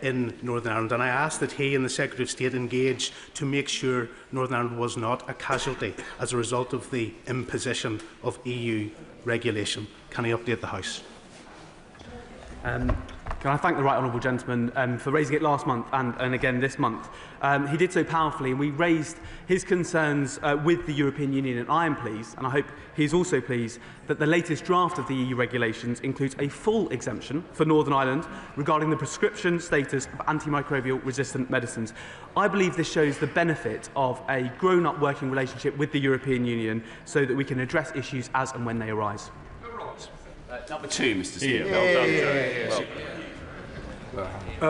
in Northern Ireland, and I asked that he and the Secretary of State engage to make sure Northern Ireland was not a casualty as a result of the imposition of EU regulation. Can he update the House? Can I thank the right honourable gentleman for raising it last month and again this month. He did so powerfully, and we raised his concerns with the European Union, and I am pleased, and I hope he is also pleased, that the latest draft of the EU regulations includes a full exemption for Northern Ireland regarding the prescription status of antimicrobial resistant medicines. I believe this shows the benefit of a grown-up working relationship with the European Union so that we can address issues as and when they arise. Number 2, Mr. Speaker.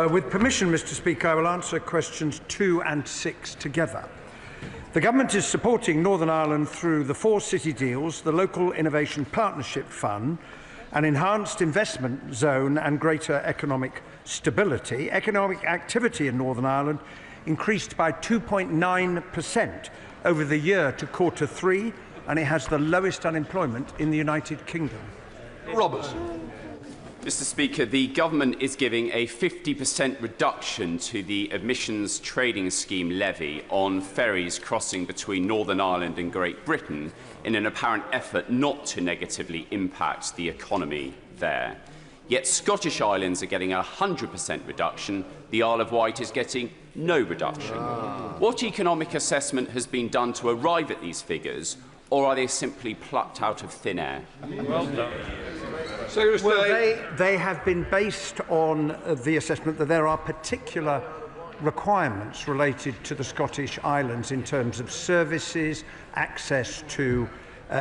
With permission, Mr. Speaker, I will answer questions 2 and 6 together. The Government is supporting Northern Ireland through the 4 city deals, the Local Innovation Partnership Fund, an enhanced investment zone and greater economic stability. Economic activity in Northern Ireland increased by 2.9% over the year to Q3, and it has the lowest unemployment in the United Kingdom. Roberts. Mr. Speaker, the Government is giving a 50% reduction to the emissions trading scheme levy on ferries crossing between Northern Ireland and Great Britain in an apparent effort not to negatively impact the economy there. Yet Scottish Islands are getting a 100% reduction. The Isle of Wight is getting no reduction. What economic assessment has been done to arrive at these figures, or are they simply plucked out of thin air? Well done. Well, they have been based on the assessment that there are particular requirements related to the Scottish Islands in terms of services, access to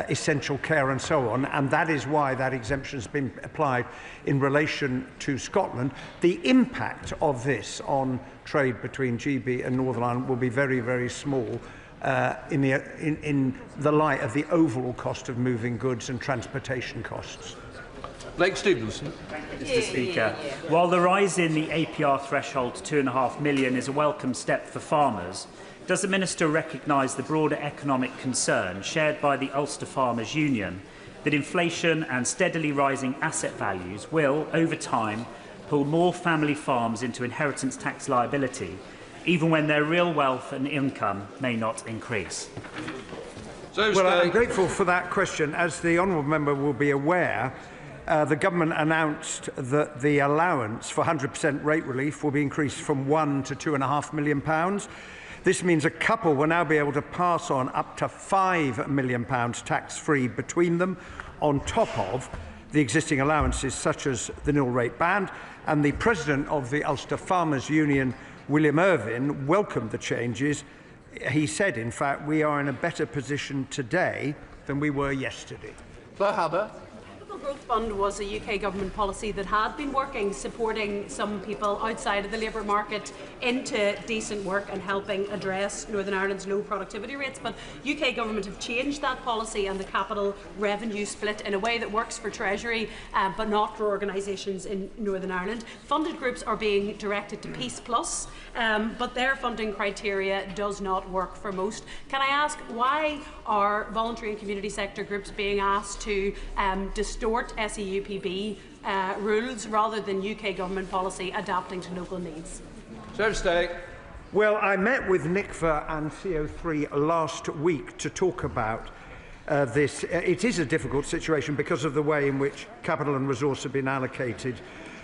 essential care and so on, and that is why that exemption has been applied in relation to Scotland. The impact of this on trade between GB and Northern Ireland will be very, very small in the light of the overall cost of moving goods and transportation costs. Blake Stevenson. Mr. Speaker, while the rise in the APR threshold to £2.5 million is a welcome step for farmers, does the Minister recognise the broader economic concern shared by the Ulster Farmers Union that inflation and steadily rising asset values will, over time, pull more family farms into inheritance tax liability, even when their real wealth and income may not increase? Well, I'm grateful for that question. As the honourable member will be aware, the Government announced that the allowance for 100% rate relief will be increased from £1 to £2.5 million. This means a couple will now be able to pass on up to £5 million tax-free between them, on top of the existing allowances such as the nil rate band. And the President of the Ulster Farmers Union, William Irvine, welcomed the changes. He said, in fact, we are in a better position today than we were yesterday. Claire Haber. The Growth Fund was a UK government policy that had been working, supporting some people outside of the labour market into decent work and helping address Northern Ireland's low productivity rates. But UK government have changed that policy and the capital revenue split in a way that works for Treasury but not for organisations in Northern Ireland. Funded groups are being directed to Peace Plus, but their funding criteria does not work for most. Can I ask, why are voluntary and community sector groups being asked to distort SEUPB rules rather than UK government policy adapting to local needs? Well, I met with NICFA and CO3 last week to talk about this. It is a difficult situation because of the way in which capital and resource have been allocated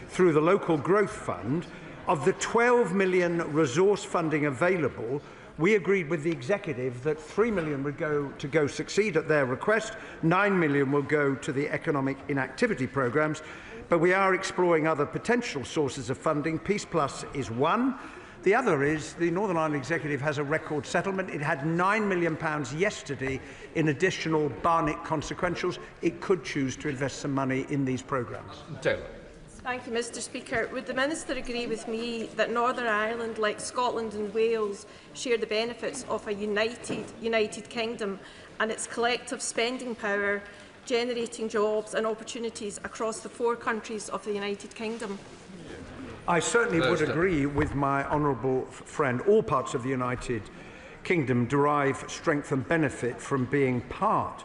through the Local Growth Fund. Of the 12 million resource funding available, we agreed with the Executive that 3 million would go to Go Succeed at their request, 9 million will go to the economic inactivity programmes, but we are exploring other potential sources of funding. Peace Plus is one. The other is the Northern Ireland Executive has a record settlement. It had £9 million yesterday in additional Barnett consequentials. It could choose to invest some money in these programmes. Taylor. Thank you, Mr. Speaker. Would the Minister agree with me that Northern Ireland, like Scotland and Wales, share the benefits of a United Kingdom and its collective spending power, generating jobs and opportunities across the 4 countries of the United Kingdom? I certainly would agree with my honourable friend. All parts of the United Kingdom derive strength and benefit from being part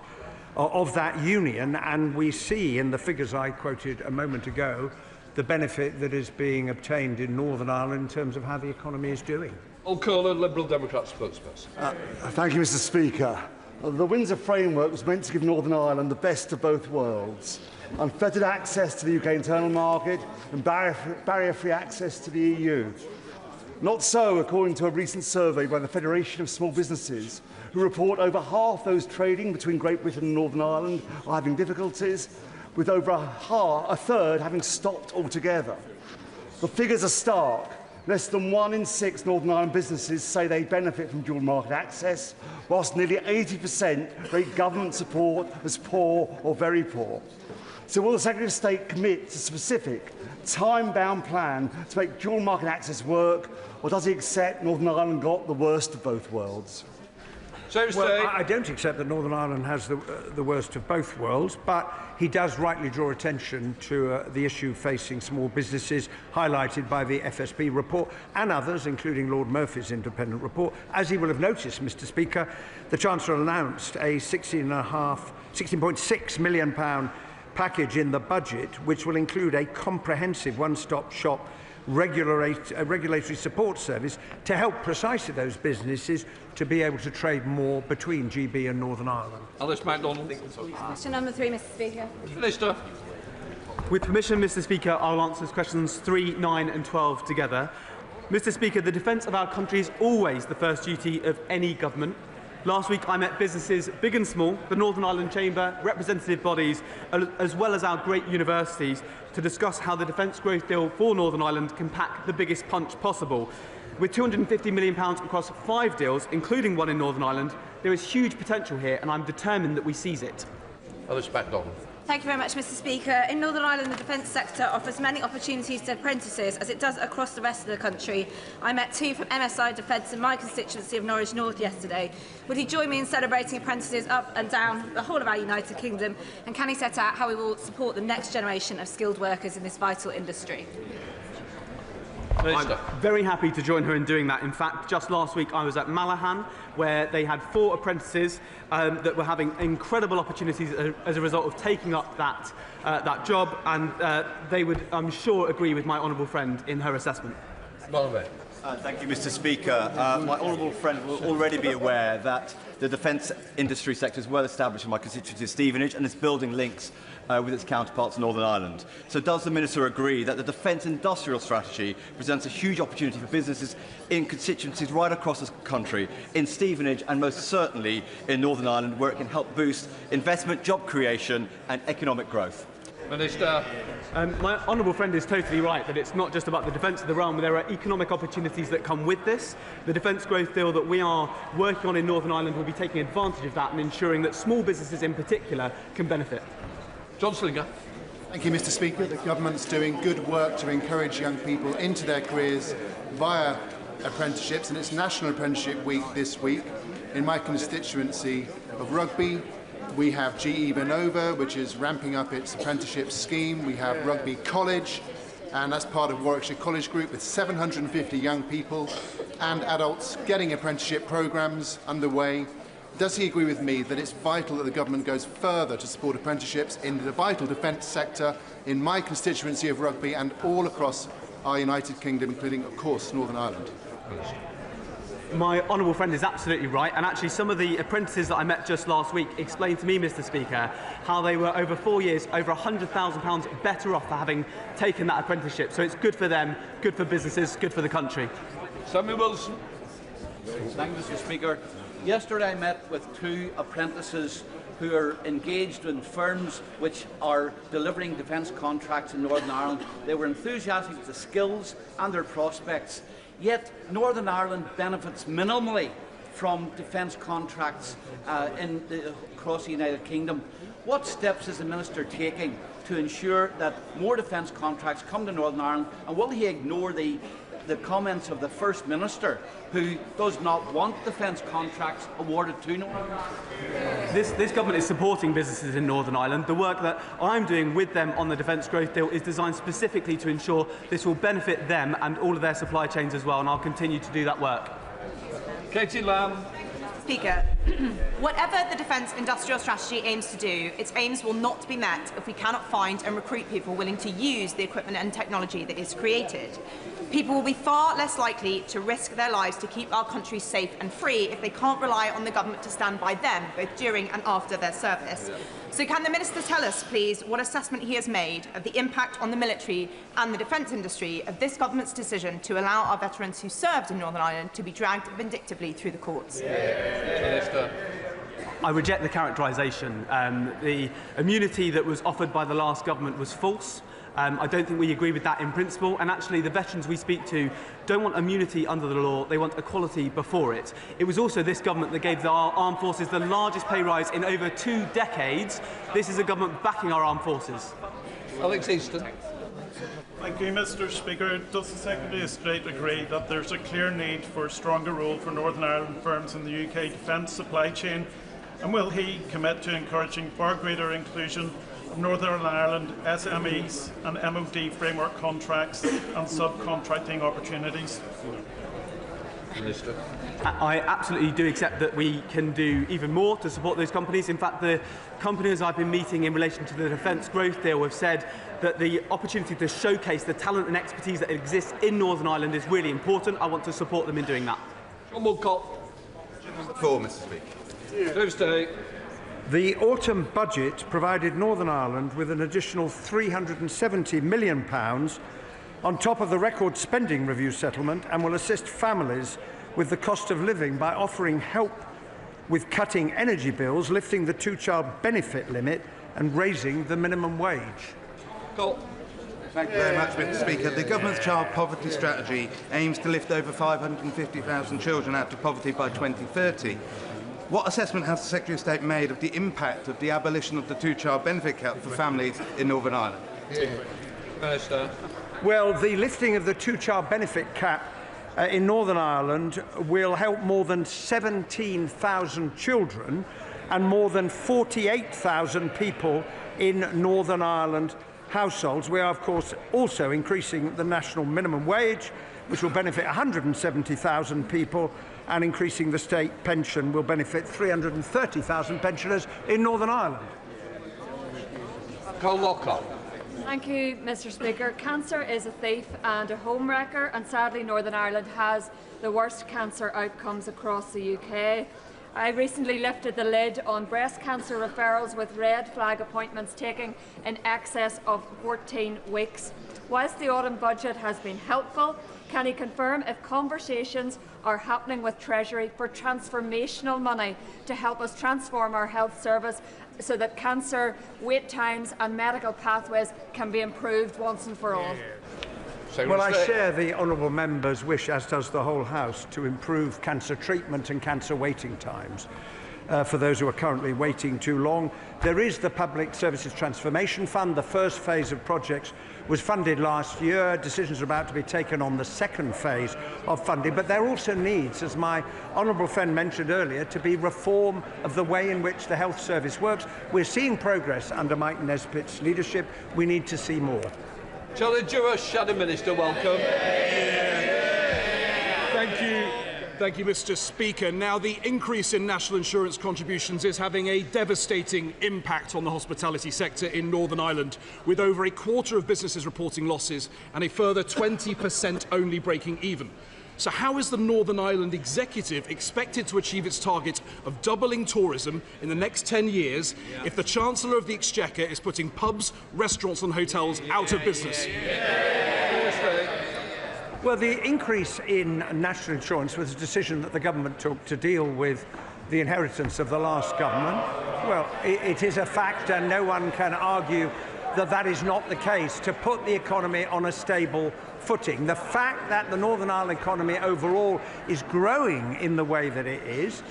of that union, and we see in the figures I quoted a moment ago the benefit that is being obtained in Northern Ireland in terms of how the economy is doing. O'Connor, Liberal Democrat spokesperson. Thank you, Mr. Speaker. The Windsor Framework was meant to give Northern Ireland the best of both worlds: unfettered access to the UK internal market and barrier-free access to the EU. Not so, according to a recent survey by the Federation of Small Businesses, who report over half those trading between Great Britain and Northern Ireland are having difficulties, with over a third having stopped altogether. The figures are stark. Less than 1 in 6 Northern Ireland businesses say they benefit from dual market access, whilst nearly 80% rate government support as poor or very poor. So will the Secretary of State commit to a specific, time-bound plan to make dual market access work, or does he accept Northern Ireland got the worst of both worlds? Well, I don't accept that Northern Ireland has the worst of both worlds, but he does rightly draw attention to the issue facing small businesses, highlighted by the FSB report and others, including Lord Murphy's independent report. As he will have noticed, Mr. Speaker, the Chancellor announced a £16.6 million package in the budget, which will include a comprehensive one-stop shop regulatory support service to help precisely those businesses to be able to trade more between GB and Northern Ireland. Alice MacDonald. Question number 3, Mr. Speaker. Minister. With permission, Mr. Speaker, I'll answer questions 3, 9 and 12 together. Mr. Speaker, the defence of our country is always the first duty of any government. Last week I met businesses big and small, the Northern Ireland Chamber, representative bodies, as well as our great universities, to discuss how the defence growth deal for Northern Ireland can pack the biggest punch possible. With £250 million across 5 deals, including one in Northern Ireland, there is huge potential here, and I'm determined that we seize it. Alice MacDonald. Thank you very much, Mr. Speaker. In Northern Ireland, the defence sector offers many opportunities to apprentices, as it does across the rest of the country. I met 2 from MSI Defence in my constituency of Norwich North yesterday. Would he join me in celebrating apprentices up and down the whole of our United Kingdom? And can he set out how we will support the next generation of skilled workers in this vital industry? I'm very happy to join her in doing that. In fact, just last week I was at Malahan, where they had 4 apprentices that were having incredible opportunities as a result of taking up that job, and they would, I'm sure, agree with my honourable friend in her assessment. Thank you, Mr. Speaker. My honourable friend will already be aware that the defence industry sector is well established in my constituency of Stevenage and is building links with its counterparts in Northern Ireland. So does the Minister agree that the defence industrial strategy presents a huge opportunity for businesses in constituencies right across the country, in Stevenage and most certainly in Northern Ireland, where it can help boost investment, job creation and economic growth? Minister. My honourable friend is totally right that it's not just about the defence of the realm. There are economic opportunities that come with this. The defence growth deal that we are working on in Northern Ireland will be taking advantage of that and ensuring that small businesses in particular can benefit. John Slinger. Thank you, Mr. Speaker. The government's doing good work to encourage young people into their careers via apprenticeships, and it's National Apprenticeship Week this week. In my constituency of Rugby, we have GE Benova, which is ramping up its apprenticeship scheme. We have Rugby College, and that's part of Warwickshire College Group, with 750 young people and adults getting apprenticeship programmes underway. Does he agree with me that it's vital that the government goes further to support apprenticeships in the vital defence sector in my constituency of Rugby and all across our United Kingdom, including, of course, Northern Ireland? My honourable friend is absolutely right, and actually some of the apprentices that I met just last week explained to me, Mr. Speaker, how they were over 4 years over £100,000 better off for having taken that apprenticeship. So it's good for them, good for businesses, good for the country. Samuel Wilson. Thank you, Mr. Speaker. Yesterday I met with 2 apprentices who are engaged in firms which are delivering defence contracts in Northern Ireland. They were enthusiastic with the skills and their prospects. Yet Northern Ireland benefits minimally from defence contracts across the United Kingdom. What steps is the Minister taking to ensure that more defence contracts come to Northern Ireland, and will he ignore the comments of the First Minister, who does not want defence contracts awarded to Northern Ireland? This government is supporting businesses in Northern Ireland. The work that I'm doing with them on the defence growth deal is designed specifically to ensure this will benefit them and all of their supply chains as well, and I'll continue to do that work. Katie Lamb. Speaker, whatever the defence industrial strategy aims to do, its aims will not be met if we cannot find and recruit people willing to use the equipment and technology that is created. People will be far less likely to risk their lives to keep our country safe and free if they can't rely on the government to stand by them, both during and after their service. So can the Minister tell us, please, what assessment he has made of the impact on the military and the defence industry of this government's decision to allow our veterans who served in Northern Ireland to be dragged vindictively through the courts? I reject the characterisation. The immunity that was offered by the last government was false. I don't think we agree with that in principle, and actually the veterans we speak to don't want immunity under the law, they want equality before it. It was also this government that gave our armed forces the largest pay rise in over 2 decades. This is a government backing our armed forces. Alex Easton. Thank you, Mr. Speaker. Does the Secretary of State agree that there is a clear need for a stronger role for Northern Ireland firms in the UK defence supply chain, and will he commit to encouraging far greater inclusion of Northern Ireland SMEs and MOD framework contracts and subcontracting opportunities? Minister. I absolutely do accept that we can do even more to support those companies. In fact, the companies I've been meeting in relation to the defence growth deal have said that the opportunity to showcase the talent and expertise that exists in Northern Ireland is really important. I want to support them in doing that. John Woodcock. For Mr. Speaker. The autumn budget provided Northern Ireland with an additional £370 million on top of the record spending review settlement, and will assist families with the cost of living by offering help with cutting energy bills, lifting the two-child benefit limit and raising the minimum wage. Thank you very much, Mr. Speaker. The government's child poverty strategy aims to lift over 550,000 children out of poverty by 2030. What assessment has the Secretary of State made of the impact of the abolition of the two-child benefit cap for families in Northern Ireland? Minister. Well, the lifting of the two-child benefit cap in Northern Ireland will help more than 17,000 children and more than 48,000 people in Northern Ireland households. We are, of course, also increasing the national minimum wage, which will benefit 170,000 people, and increasing the state pension will benefit 330,000 pensioners in Northern Ireland. Carl Lockhart. Thank you, Mr. Speaker. Cancer is a thief and a homewrecker, and sadly Northern Ireland has the worst cancer outcomes across the UK. I recently lifted the lid on breast cancer referrals, with red flag appointments taking in excess of 14 weeks. Whilst the autumn budget has been helpful, can he confirm if conversations are happening with Treasury for transformational money to help us transform our health service so that cancer wait times and medical pathways can be improved once and for all? Well, I share the honourable member's wish, as does the whole House, to improve cancer treatment and cancer waiting times for those who are currently waiting too long. There is the Public Services Transformation Fund. The first phase of projects was funded last year. Decisions are about to be taken on the second phase of funding. But there also needs, as my honourable friend mentioned earlier, to be reform of the way in which the health service works. We're seeing progress under Mike Nesbitt's leadership. We need to see more. Challenger, Shadow Minister, welcome. Thank you, Mr. Speaker. Now, the increase in national insurance contributions is having a devastating impact on the hospitality sector in Northern Ireland, with over a quarter of businesses reporting losses and a further 20% only breaking even. So how is the Northern Ireland Executive expected to achieve its target of doubling tourism in the next 10 years if the Chancellor of the Exchequer is putting pubs, restaurants and hotels out of business? Well, the increase in national insurance was a decision that the government took to deal with the inheritance of the last government. Well, it is a fact, and no one can argue that that is not the case, to put the economy on a stable footing. The fact that the Northern Ireland economy overall is growing in the way that it is,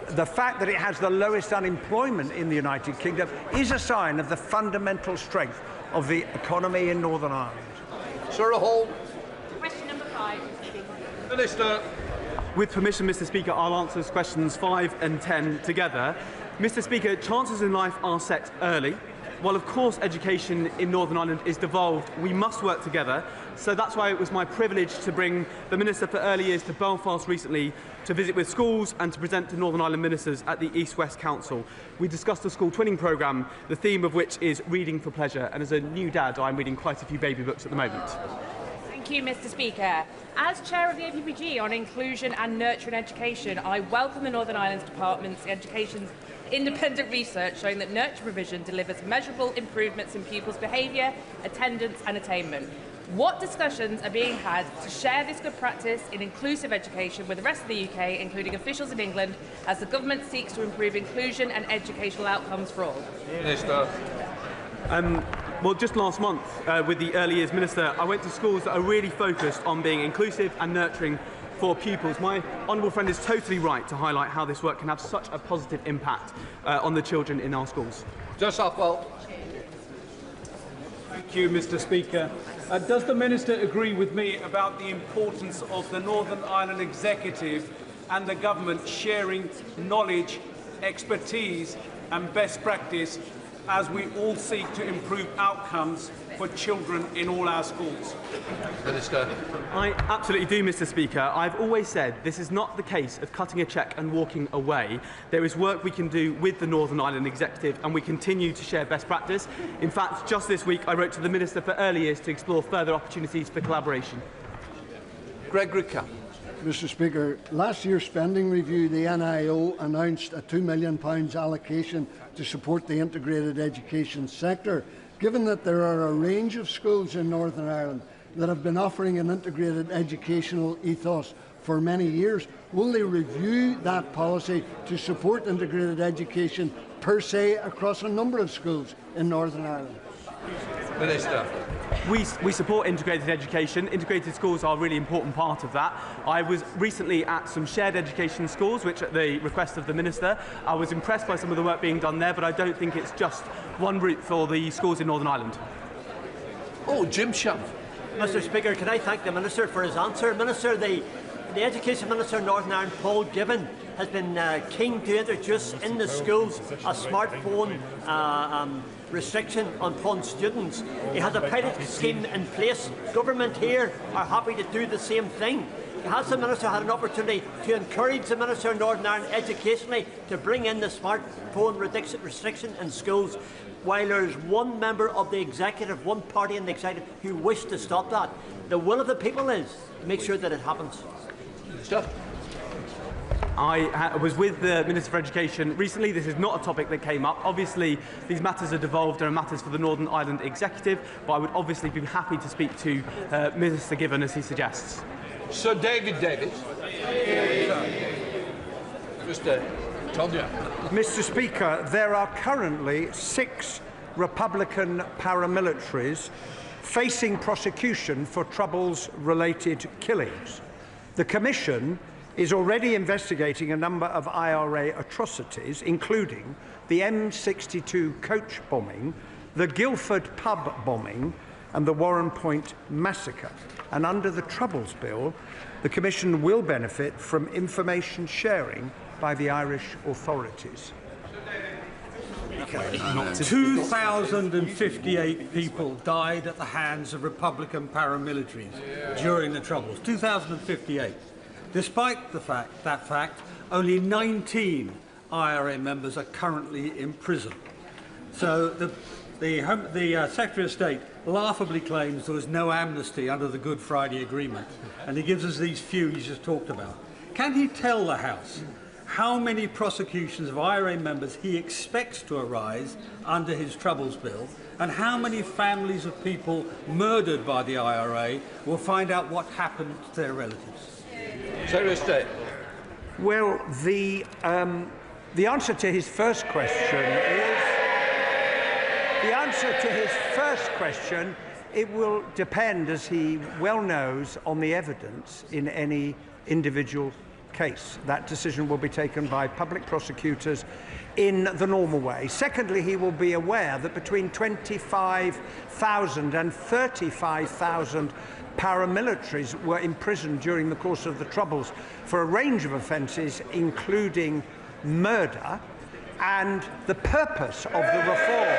the fact that it has the lowest unemployment in the United Kingdom, is a sign of the fundamental strength of the economy in Northern Ireland. Sarah Hall. Question number 5. Minister. With permission, Mr. Speaker, I'll answer questions 5 and 10 together. Mr. Speaker, chances in life are set early. While of course education in Northern Ireland is devolved, we must work together So that's why it was my privilege to bring the Minister for Early Years to Belfast recently to visit with schools and to present to Northern Ireland ministers at the East West Council. We discussed the school twinning programme, the theme of which is reading for pleasure. And as a new dad, I'm reading quite a few baby books at the moment. Thank you, Mr. Speaker. As chair of the APPG on inclusion and nurturing education, I welcome the Northern Ireland Department's Education's independent research showing that nurture provision delivers measurable improvements in pupils' behaviour, attendance and attainment. What discussions are being had to share this good practice in inclusive education with the rest of the UK, including officials in England, as the government seeks to improve inclusion and educational outcomes for all? Minister. Well, just last month, with the Early Years Minister, I went to schools that are really focused on being inclusive and nurturing for pupils. My honourable friend is totally right to highlight how this work can have such a positive impact on the children in our schools. Just Softwell. Thank you, Mr. Speaker. Does the Minister agree with me about the importance of the Northern Ireland Executive and the Government sharing knowledge, expertise and best practice as we all seek to improve outcomes for children in all our schools? Minister. I absolutely do, Mr. Speaker. I've always said this is not the case of cutting a cheque and walking away. There is work we can do with the Northern Ireland Executive and we continue to share best practice. In fact, just this week I wrote to the Minister for Early Years to explore further opportunities for collaboration. Gregory Cup. Mr. Speaker, last year's spending review, the NIO announced a £2 million allocation to support the integrated education sector. Given that there are a range of schools in Northern Ireland that have been offering an integrated educational ethos for many years, will they review that policy to support integrated education per se across a number of schools in Northern Ireland? Minister. We support integrated education. Integrated schools are a really important part of that. I was recently at some shared education schools, which at the request of the Minister, I was impressed by some of the work being done there, but I don't think it's just one route for the schools in Northern Ireland. Oh, Jim Shuff. Mr. Speaker, can I thank the Minister for his answer? Minister, the Education Minister in Northern Ireland, Paul Gibbon, has been keen to introduce in the schools a smartphone restriction upon students. He has a pilot scheme in place. Government here are happy to do the same thing. Has the Minister had an opportunity to encourage the Minister of Northern Ireland educationally to bring in the smartphone restriction in schools, while there is one member of the Executive, one party in the Executive, who wish to stop that? The will of the people is to make sure that it happens. Stop. I was with the Minister for Education recently. This is not a topic that came up. Obviously, these matters are devolved and are matters for the Northern Ireland Executive, but I would obviously be happy to speak to Minister Gibbon as he suggests. Sir David Davis. Mr. Tonya. Mr. Speaker, there are currently 6 Republican paramilitaries facing prosecution for Troubles-related killings. The Commission is already investigating a number of IRA atrocities, including the M62 coach bombing, the Guildford pub bombing and the Warren Point massacre. And under the Troubles Bill, the Commission will benefit from information sharing by the Irish authorities. 2,058 people died at the hands of Republican paramilitaries during the Troubles. 2,058. Despite that fact, only 19 IRA members are currently in prison. So the Secretary of State laughably claims there was no amnesty under the Good Friday Agreement, and he gives us these few he's just talked about. Can he tell the House how many prosecutions of IRA members he expects to arise under his Troubles Bill, and how many families of people murdered by the IRA will find out what happened to their relatives? Secretary of State. Well, the answer to his first question is... The answer to his first question, it will depend, as he well knows, on the evidence in any individual case. That decision will be taken by public prosecutors in the normal way. Secondly, he will be aware that between 25,000 and 35,000 paramilitaries were imprisoned during the course of the Troubles for a range of offences, including murder, and the purpose of the reform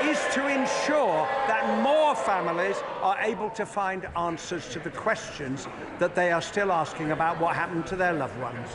is ensure that more families are able to find answers to the questions that they are still asking about what happened to their loved ones.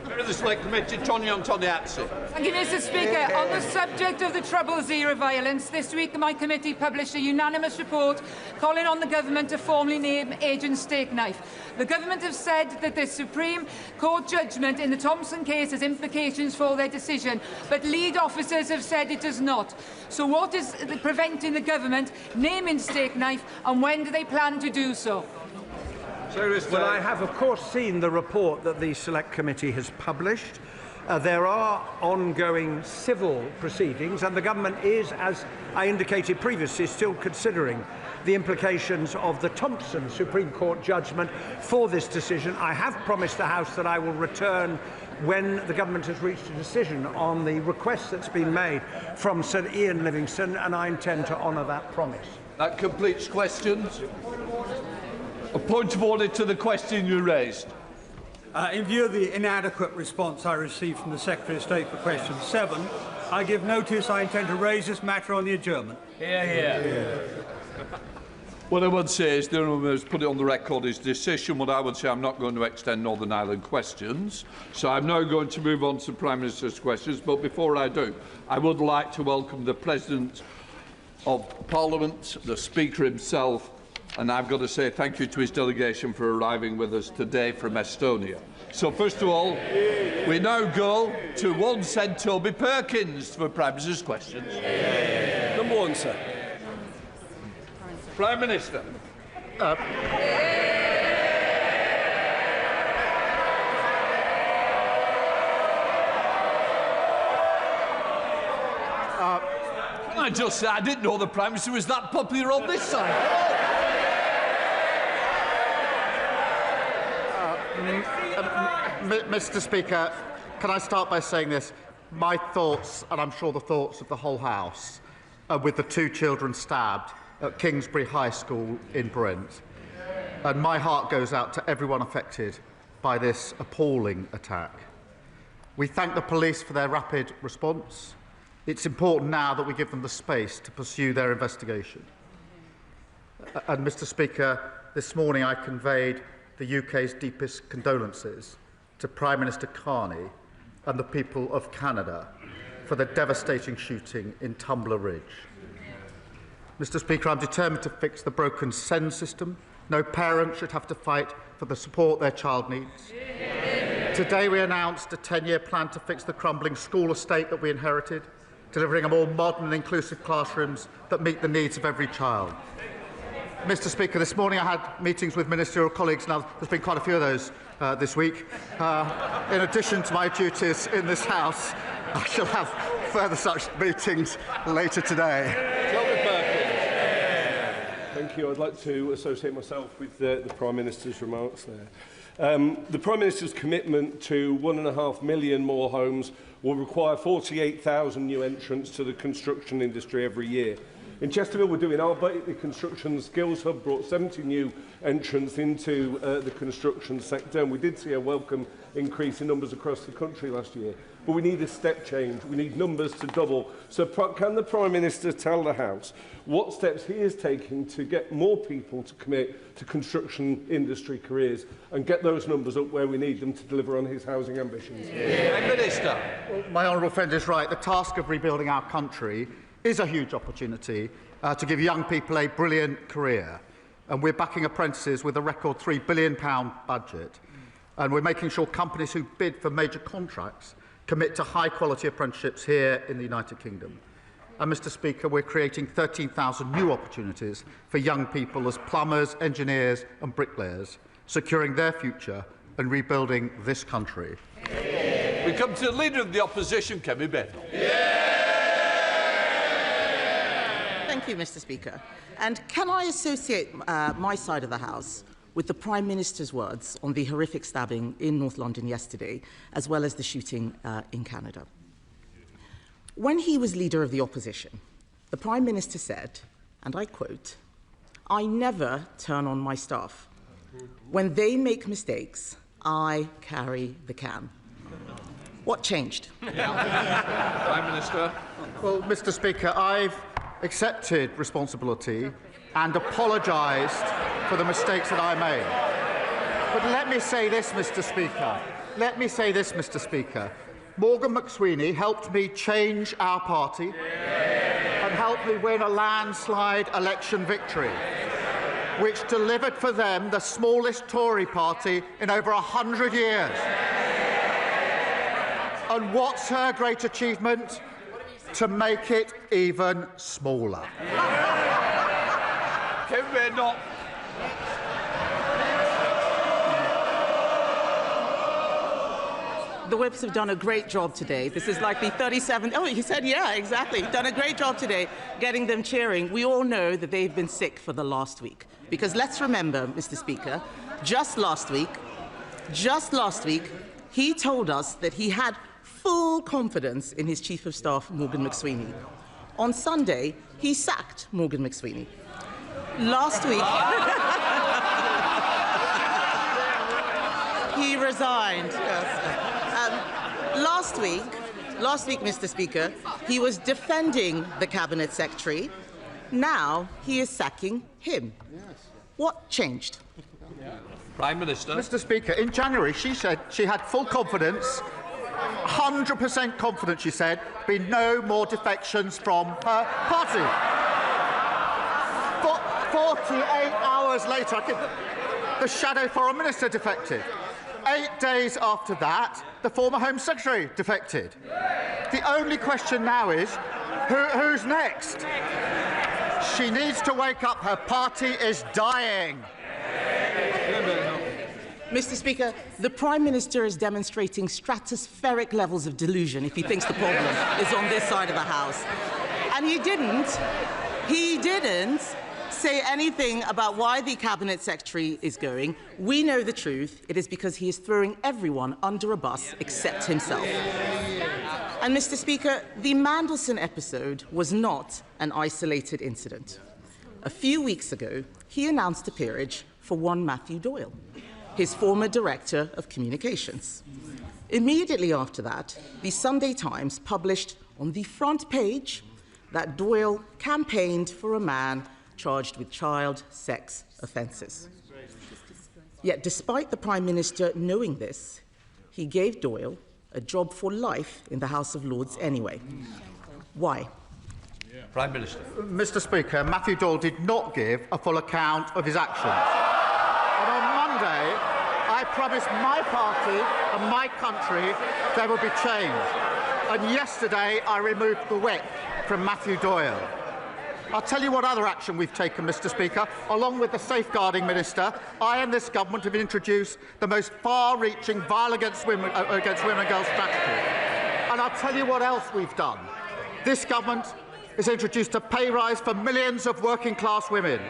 The Select Committee, Tony Antoniazzi. Thank you, Mr. Speaker. On the subject of the Troubles era violence, this week my committee published a unanimous report calling on the government to formally name Agent Steakknife. The government have said that the Supreme Court judgment in the Thompson case has implications for their decision, but lead officers have said it does not. So what is preventing the government naming Steakknife, and when do they plan to do so? Well, I have, of course, seen the report that the Select Committee has published. There are ongoing civil proceedings, and the government is, as I indicated previously, still considering the implications of the Thompson Supreme Court judgment for this decision. I have promised the House that I will return when the government has reached a decision on the request that's been made from Sir Ian Livingstone, and I intend to honour that promise. That completes questions. A point of order to the question you raised. In view of the inadequate response I received from the Secretary of State for question 7, I give notice I intend to raise this matter on the adjournment. What I would say is, the Honourable has put it on the record his decision. What I would say, I'm not going to extend Northern Ireland questions. So I'm now going to move on to the Prime Minister's questions. But before I do, I would like to welcome the President of Parliament, the Speaker himself, and I've got to say thank you to his delegation for arriving with us today from Estonia. So first of all, we now go to one said Toby Perkins for Prime Minister's questions. Number one, sir. Prime Minister. I just said I didn't know the Prime Minister was that popular on this side. Mr. Speaker, can I start by saying this? My thoughts, and I'm sure the thoughts of the whole House, are with the 2 children stabbed at Kingsbury High School in Brent. And my heart goes out to everyone affected by this appalling attack. We thank the police for their rapid response. It's important now that we give them the space to pursue their investigation. And, Mr. Speaker, this morning I conveyed the UK's deepest condolences to Prime Minister Carney and the people of Canada for the devastating shooting in Tumbler Ridge. Mr. Speaker, I'm determined to fix the broken SEND system. No parent should have to fight for the support their child needs. Today we announced a 10-year plan to fix the crumbling school estate that we inherited, delivering a more modern and inclusive classrooms that meet the needs of every child. Mr. Speaker, this morning I had meetings with ministerial colleagues. Now, there's been quite a few of those this week. In addition to my duties in this House, I shall have further such meetings later today. Thank you. I'd like to associate myself with the Prime Minister's remarks there. The Prime Minister's commitment to 1.5 million more homes will require 48,000 new entrants to the construction industry every year. In Chesterfield, we're doing our bit. The Construction Skills Hub brought 70 new entrants into the construction sector, and we did see a welcome increase in numbers across the country last year. But we need a step change. We need numbers to double. So can the Prime Minister tell the House what steps he is taking to get more people to commit to construction industry careers and get those numbers up where we need them to deliver on his housing ambitions? Prime Minister. Well, my honourable friend is right. The task of rebuilding our country is a huge opportunity to give young people a brilliant career. And we're backing apprentices with a record £3 billion budget. And we're making sure companies who bid for major contracts commit to high-quality apprenticeships here in the United Kingdom. And, Mr. Speaker, we're creating 13,000 new opportunities for young people as plumbers, engineers and bricklayers, securing their future and rebuilding this country. We come to the Leader of the Opposition, Kemi Bendel. Thank you, Mr. Speaker. And can I associate my side of the House with the Prime Minister's words on the horrific stabbing in North London yesterday, as well as the shooting in Canada? When he was Leader of the Opposition, the Prime Minister said, and I quote, "I never turn on my staff. When they make mistakes, I carry the can." What changed? Prime Minister. Well, Mr. Speaker, I've accepted responsibility and apologised for the mistakes that I made. But let me say this, Mr. Speaker. Let me say this, Mr. Speaker. Morgan McSweeney helped me change our party and helped me win a landslide election victory, which delivered for them the smallest Tory party in over 100 years. And what's her great achievement? To make it even smaller. Can we not? The Whips have done a great job today. This is like the 37th... Oh, he said, yeah, exactly. Done a great job today getting them cheering. We all know that they've been sick for the last week. Because let's remember, Mr. Speaker, just last week, he told us that he had full confidence in his Chief of Staff, Morgan McSweeney. On Sunday, he sacked Morgan McSweeney. Last week... he resigned, yes. Last week, Mr. Speaker, he was defending the Cabinet Secretary. Now he is sacking him. What changed? Prime Minister. Mr. Speaker, in January she said she had full confidence, 100% confidence, she said, be no more defections from her party. 48 hours later, the Shadow Foreign Minister defected. 8 days after that, the former Home Secretary defected. The only question now is, who's next? She needs to wake up. Her party is dying. Mr. Speaker, the Prime Minister is demonstrating stratospheric levels of delusion if he thinks the problem is on this side of the House. And he didn't say anything about why the Cabinet Secretary is going. We know the truth. It is because he is throwing everyone under a bus except himself. And, Mr. Speaker, the Mandelson episode was not an isolated incident. A few weeks ago, he announced a peerage for one Matthew Doyle, his former Director of Communications. Immediately after that, the Sunday Times published on the front page that Doyle campaigned for a man charged with child sex offences. Yet, despite the Prime Minister knowing this, he gave Doyle a job for life in the House of Lords anyway. Why? Prime Minister. Mr. Speaker, Matthew Doyle did not give a full account of his actions. And on Monday, I promised my party and my country there would be change. And yesterday, I removed the whip from Matthew Doyle. I'll tell you what other action we've taken, Mr. Speaker. Along with the Safeguarding Minister, I and this government have introduced the most far-reaching violence against women and girls strategy. And I'll tell you what else we've done. This government has introduced a pay rise for millions of working-class women.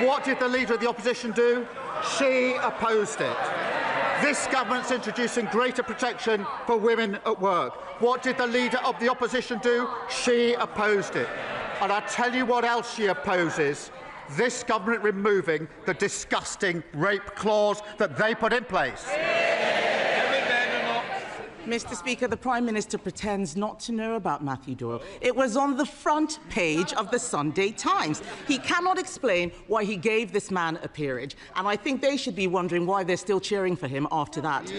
What did the Leader of the Opposition do? She opposed it. This government's introducing greater protection for women at work. What did the Leader of the Opposition do? She opposed it. And I'll tell you what else she opposes. This government removing the disgusting rape clause that they put in place. Mr. Speaker, the Prime Minister pretends not to know about Matthew Doyle. It was on the front page of the Sunday Times. He cannot explain why he gave this man a peerage, and I think they should be wondering why they're still cheering for him after that.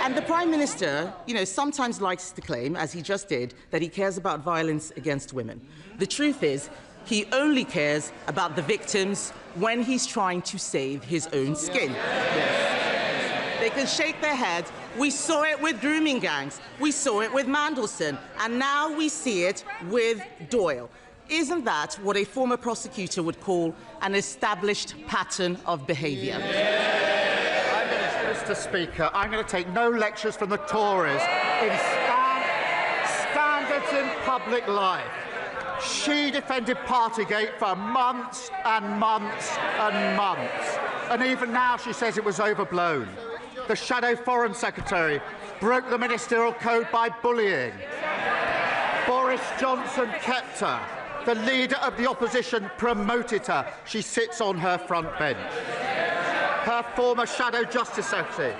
And the Prime Minister, sometimes likes to claim, as he just did, that he cares about violence against women. The truth is, he only cares about the victims when he's trying to save his own skin. They can shake their heads. We saw it with grooming gangs. We saw it with Mandelson. And now we see it with Doyle. Isn't that what a former prosecutor would call an established pattern of behaviour? Mr. Speaker, I'm going to take no lectures from the Tories in standards in public life. She defended Partygate for months and months and months. And even now she says it was overblown. The Shadow Foreign Secretary broke the ministerial code by bullying. Boris Johnson kept her. The Leader of the Opposition promoted her. She sits on her front bench. Her former Shadow Justice Secretary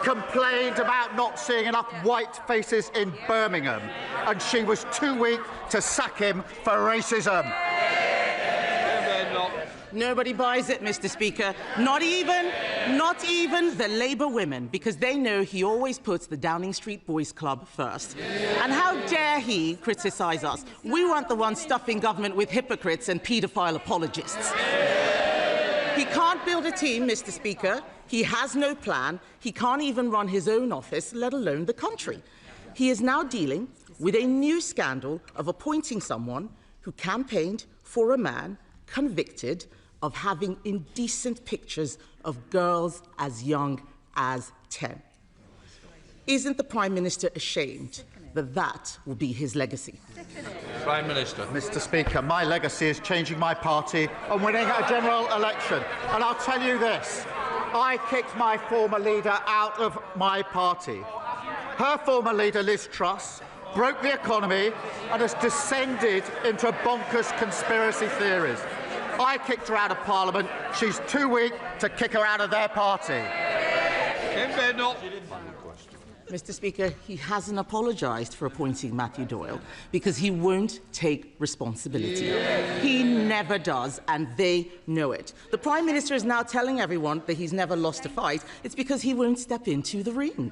complained about not seeing enough white faces in Birmingham, and she was too weak to sack him for racism. Nobody buys it, Mr. Speaker. Not even the Labour women, because they know he always puts the Downing Street Boys Club first. And how dare he criticise us? We weren't the ones stuffing government with hypocrites and paedophile apologists. He can't build a team, Mr. Speaker. He has no plan. He can't even run his own office, let alone the country. He is now dealing with a new scandal of appointing someone who campaigned for a man convicted of having indecent pictures of girls as young as 10. Isn't the Prime Minister ashamed that that will be his legacy? Prime Minister. Mr. Speaker, my legacy is changing my party and winning a general election. And I'll tell you this, I kicked my former leader out of my party. Her former leader, Liz Truss, broke the economy and has descended into bonkers conspiracy theories. I kicked her out of Parliament. She's too weak to kick her out of their party. Mr. Speaker, he hasn't apologised for appointing Matthew Doyle because he won't take responsibility. He never does, and they know it. The Prime Minister is now telling everyone that he's never lost a fight. It's because he won't step into the ring.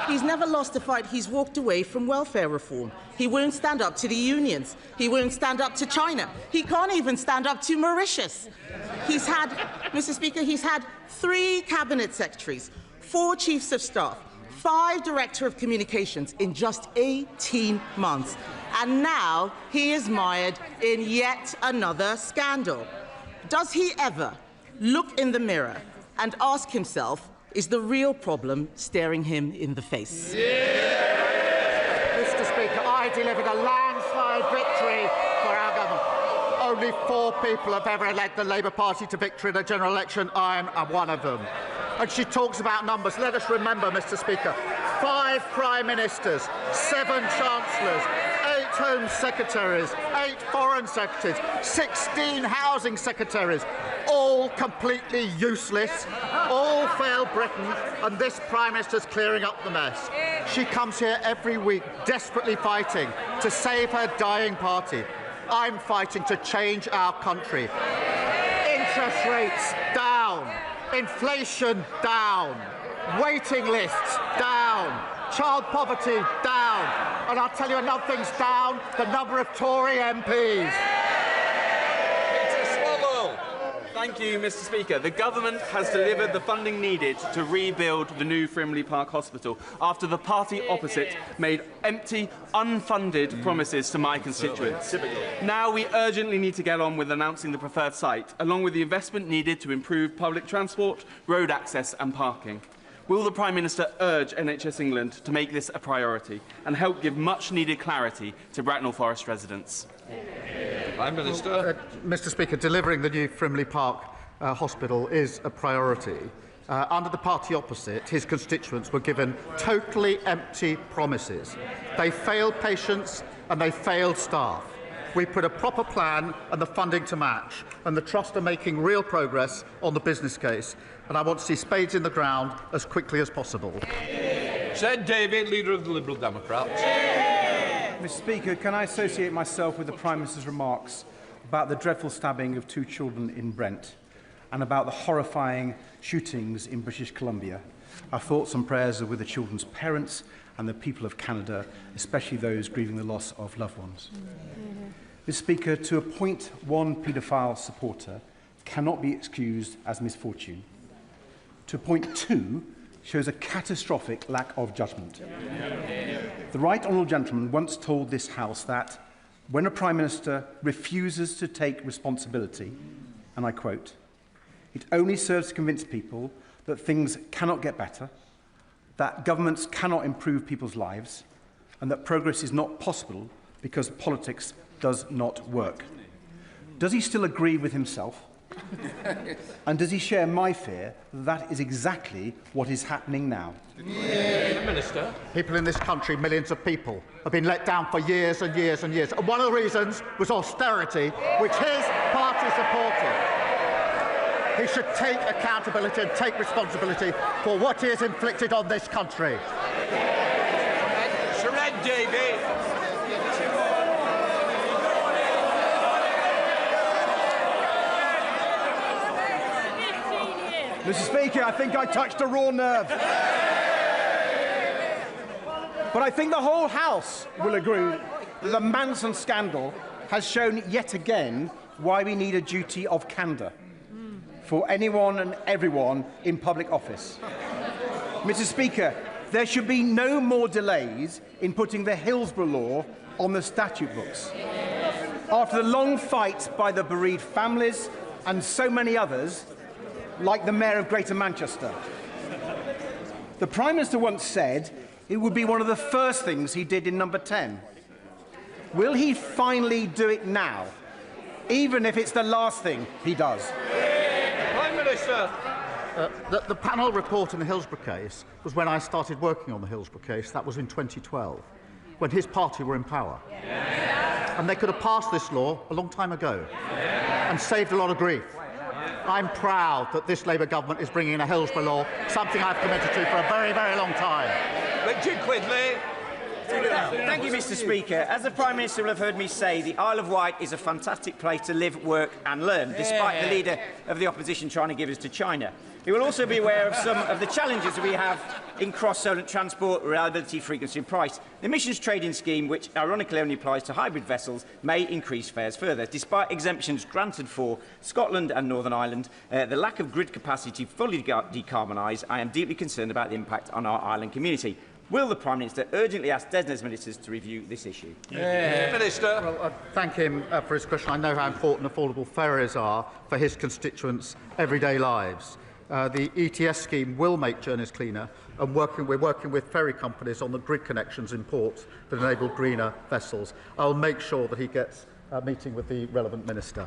He's never lost a fight. He's walked away from welfare reform. He won't stand up to the unions. He won't stand up to China. He can't even stand up to Mauritius. He's had, Mr. Speaker, he's had 3 cabinet secretaries, 4 chiefs of staff, 5 director of communications in just 18 months. And now he is mired in yet another scandal. Does he ever look in the mirror and ask himself, is the real problem staring him in the face? Mr. Speaker, I delivered a landslide victory for our government. Only 4 people have ever led the Labour Party to victory in a general election. I am one of them. And she talks about numbers. Let us remember, Mr. Speaker, 5 Prime Ministers, 7 Chancellors, 8 Home Secretaries, 8 Foreign Secretaries, 16 Housing Secretaries, all completely useless, all failed Britain, and this Prime Minister's clearing up the mess. She comes here every week desperately fighting to save her dying party. I'm fighting to change our country. Interest rates down, inflation down, waiting lists down, child poverty down, and I'll tell you another thing's down, the number of Tory MPs. Thank you, Mr. Speaker. The government has delivered the funding needed to rebuild the new Frimley Park Hospital after the party opposite made empty, unfunded promises to my constituents. Now we urgently need to get on with announcing the preferred site, along with the investment needed to improve public transport, road access and parking. Will the Prime Minister urge NHS England to make this a priority and help give much-needed clarity to Bracknell Forest residents? Prime Minister. Mr. Speaker, delivering the new Frimley Park Hospital is a priority. Under the party opposite, his constituents were given totally empty promises. They failed patients and they failed staff. We put a proper plan and the funding to match, and the Trust are making real progress on the business case. And I want to see spades in the ground as quickly as possible. Said David, Leader of the Liberal Democrats. Mr. Speaker, can I associate myself with the Prime Minister's remarks about the dreadful stabbing of 2 children in Brent and about the horrifying shootings in British Columbia? Our thoughts and prayers are with the children's parents and the people of Canada, especially those grieving the loss of loved ones. Mr. Speaker, to appoint one paedophile supporter cannot be excused as misfortune. To appoint 2 shows a catastrophic lack of judgment. The Right Honourable Gentleman once told this House that when a Prime Minister refuses to take responsibility, and I quote, it only serves to convince people that things cannot get better, that governments cannot improve people's lives, and that progress is not possible because politics does not work. Does he still agree with himself? And does he share my fear that that is exactly what is happening now? Minister. People in this country, millions of people, have been let down for years and years and years. And one of the reasons was austerity, which his party supported. he should take accountability and take responsibility for what he has inflicted on this country. Sherrod Davey. Mr. Speaker, I think I touched a raw nerve. But I think the whole House will agree that the Manson scandal has shown yet again why we need a duty of candour for anyone and everyone in public office. Mr. Speaker, there should be no more delays in putting the Hillsborough Law on the statute books. After the long fight by the bereaved families and so many others, like the Mayor of Greater Manchester. The Prime Minister once said it would be one of the first things he did in number 10. Will he finally do it now, even if it's the last thing he does? Prime Minister. The panel report in the Hillsborough case was when I started working on the Hillsborough case. That was in 2012, when his party were in power. And they could have passed this law a long time ago and saved a lot of grief. I'm proud that this Labour government is bringing in a Hillsborough law, something I've committed to for a very, very long time. Richard Quidley. Thank you, Mr. Speaker. As the Prime Minister will have heard me say, the Isle of Wight is a fantastic place to live, work and learn, despite the Leader of the Opposition trying to give us to China. He will also be aware of some of the challenges that we have in cross-solent transport, reliability, frequency and price. The emissions trading scheme, which ironically only applies to hybrid vessels, may increase fares further. Despite exemptions granted for Scotland and Northern Ireland, the lack of grid capacity to fully decarbonise, I am deeply concerned about the impact on our island community. Will the Prime Minister urgently ask DESNZ ministers to review this issue? Minister. Well, thank him for his question. I know how important affordable ferries are for his constituents' everyday lives. The ETS scheme will make journeys cleaner, and we're working with ferry companies on the grid connections in ports that enable greener vessels. I'll make sure that he gets a meeting with the relevant minister.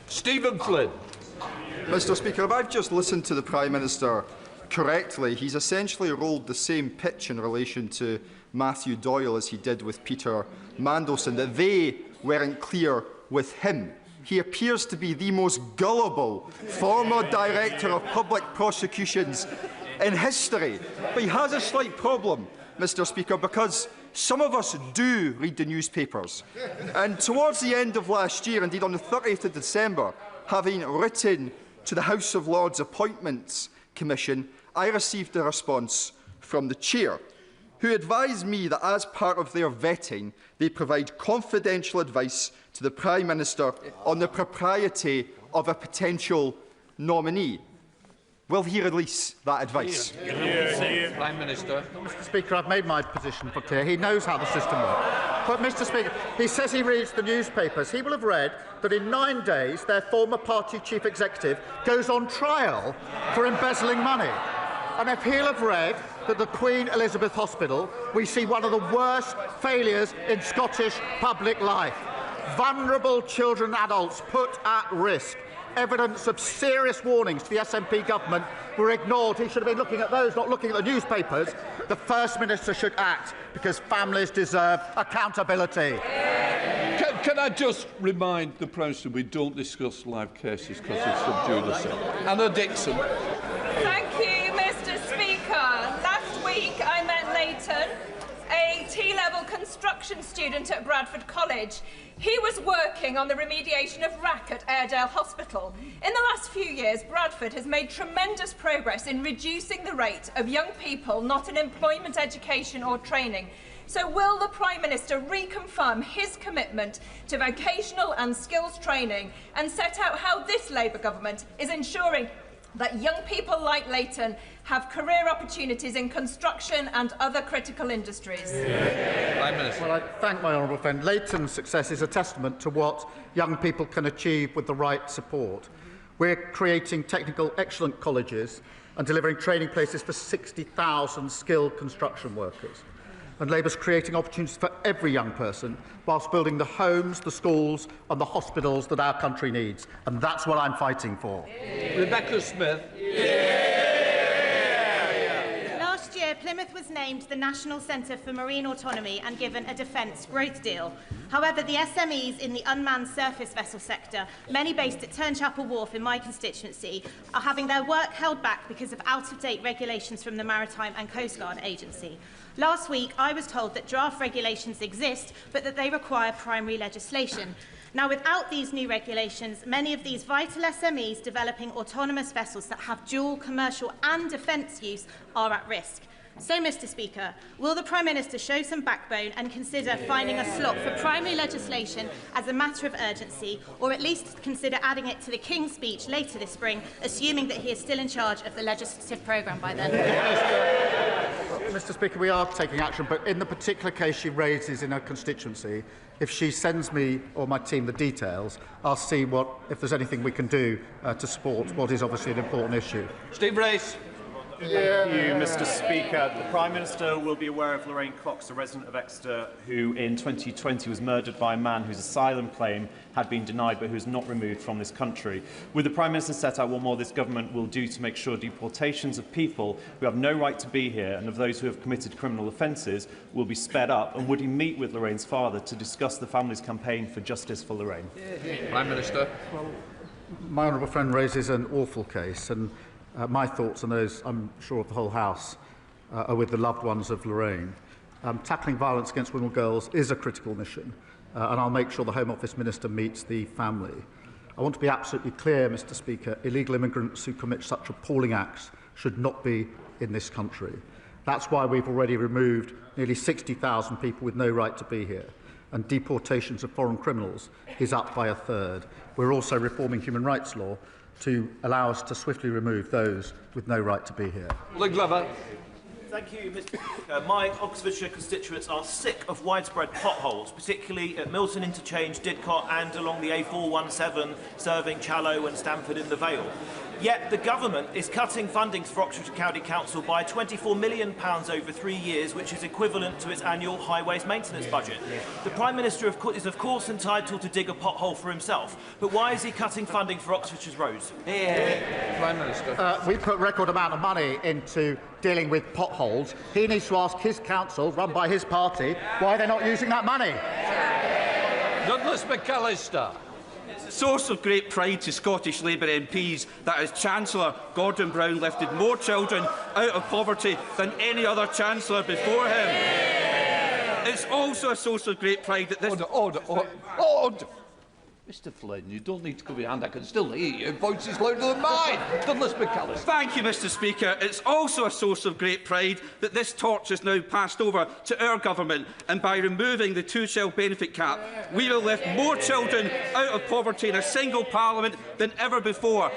Stephen Flynn. Mr. Speaker, if I've just listened to the Prime Minister correctly, he's essentially rolled the same pitch in relation to Matthew Doyle as he did with Peter Mandelson, that they weren't clear with him. He appears to be the most gullible former Director of Public Prosecutions in history. But he has a slight problem, Mr. Speaker, because some of us do read the newspapers. And towards the end of last year, indeed on the 30th of December, having written to the House of Lords Appointments Commission, I received a response from the Chair, who advised me that as part of their vetting, they provide confidential advice to the Prime Minister on the propriety of a potential nominee. Will he release that advice? Prime Minister. Mr. Speaker, I've made my position clear. He knows how the system works. But, Mr. Speaker, he says he reads the newspapers. He will have read that in 9 days their former party chief executive goes on trial for embezzling money. And if he'll have read that the Queen Elizabeth Hospital, we see one of the worst failures in Scottish public life. Vulnerable children and adults put at risk. Evidence of serious warnings to the SNP government were ignored. He should have been looking at those, not looking at the newspapers. The First Minister should act, because families deserve accountability. Can I just remind the Prime Minister we don't discuss live cases because it's sub judice. Anna Dixon. Thank you, Mr. Speaker. Last week I met Leighton, a T-level construction student at Bradford College. He was working on the remediation of wrack at Airedale Hospital. In the last few years, Bradford has made tremendous progress in reducing the rate of young people not in employment, education or training. So will the Prime Minister reconfirm his commitment to vocational and skills training and set out how this Labour government is ensuring that young people like Leighton have career opportunities in construction and other critical industries? Prime Minister. Well, I thank my honourable friend. Leighton's success is a testament to what young people can achieve with the right support. We're creating technical excellent colleges and delivering training places for 60,000 skilled construction workers. And Labour's creating opportunities for every young person whilst building the homes, the schools and the hospitals that our country needs. And that's what I'm fighting for. Rebecca Smith. Last year, year, Plymouth was named the National Centre for Marine Autonomy and given a defence growth deal. However, the SMEs in the unmanned surface vessel sector, many based at Turnchapel Wharf in my constituency, are having their work held back because of out-of-date regulations from the Maritime and Coast Guard Agency. Last week, I was told that draft regulations exist, but that they require primary legislation. Now, without these new regulations, many of these vital SMEs developing autonomous vessels that have dual commercial and defence use are at risk. So, Mr Speaker, will the Prime Minister show some backbone and consider finding a slot for primary legislation as a matter of urgency, or at least consider adding it to the King's speech later this spring, assuming that he is still in charge of the legislative programme by then? Mr Speaker, we are taking action, but in the particular case she raises in her constituency, if she sends me or my team the details, I'll see if there's anything we can do to support what is obviously an important issue. Steve Race. Thank you, Mr Speaker. The Prime Minister will be aware of Lorraine Cox, a resident of Exeter, who in 2020 was murdered by a man whose asylum claim had been denied but who is not removed from this country. Would the Prime Minister set out what more this government will do to make sure deportations of people who have no right to be here and of those who have committed criminal offences will be sped up? And would he meet with Lorraine's father to discuss the family's campaign for justice for Lorraine? Prime Minister. Well, my honourable friend raises an awful case, and my thoughts and those, I'm sure, of the whole House are with the loved ones of Lorraine. Tackling violence against women and girls is a critical mission, and I'll make sure the Home Office Minister meets the family. I want to be absolutely clear, Mr Speaker, illegal immigrants who commit such appalling acts should not be in this country. That's why we've already removed nearly 60,000 people with no right to be here, and deportations of foreign criminals is up by a third. We're also reforming human rights law to allow us to swiftly remove those with no right to be here. Glover. Thank you, Mr Speaker. My Oxfordshire constituents are sick of widespread potholes, particularly at Milton Interchange, Didcot and along the A417 serving Challow and Stamford in the Vale. Yet the government is cutting funding for Oxfordshire County Council by £24 million over 3 years, which is equivalent to its annual highways maintenance budget. The Prime Minister is of course entitled to dig a pothole for himself, but why is he cutting funding for Oxfordshire's roads? Prime Minister. We put a record amount of money into dealing with potholes. He needs to ask his council, run by his party, why they're not using that money. Douglas McAllister. It's a source of great pride to Scottish Labour MPs that as Chancellor, Gordon Brown lifted more children out of poverty than any other Chancellor before him. It's also a source of great pride that this... Order. Mr Flynn, you don't need to go behind. I can still hear you. Your voice is louder than mine. Douglas McAllister. Thank you, Mr Speaker. It's also a source of great pride that this torch is now passed over to our government, and by removing the two-child benefit cap, we will lift more children out of poverty in a single parliament than ever before.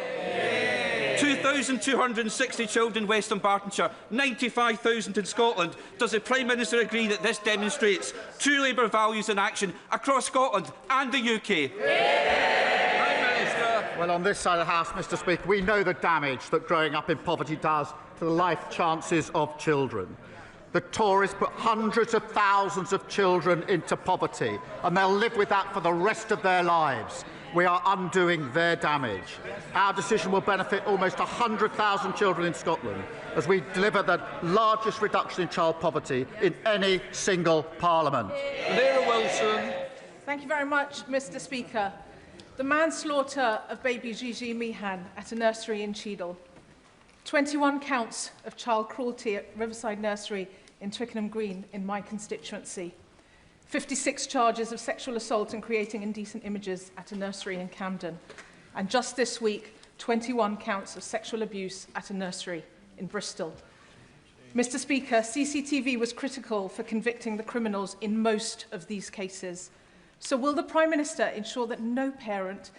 2,260 children in Western Bartonshire, 95,000 in Scotland. Does the Prime Minister agree that this demonstrates true Labour values in action across Scotland and the UK? Well, on this side of the House, Mr Speaker, we know the damage that growing up in poverty does to the life chances of children. The Tories put hundreds of thousands of children into poverty, and they'll live with that for the rest of their lives. We are undoing their damage. Our decision will benefit almost 100,000 children in Scotland as we deliver the largest reduction in child poverty in any single parliament. Lera Wilson. Thank you very much, Mr Speaker. The manslaughter of baby Gigi Meehan at a nursery in Cheadle. 21 counts of child cruelty at Riverside Nursery in Twickenham Green in my constituency. 56 charges of sexual assault and creating indecent images at a nursery in Camden. And just this week, 21 counts of sexual abuse at a nursery in Bristol. Mr Speaker, CCTV was critical for convicting the criminals in most of these cases. So will the Prime Minister ensure that no parent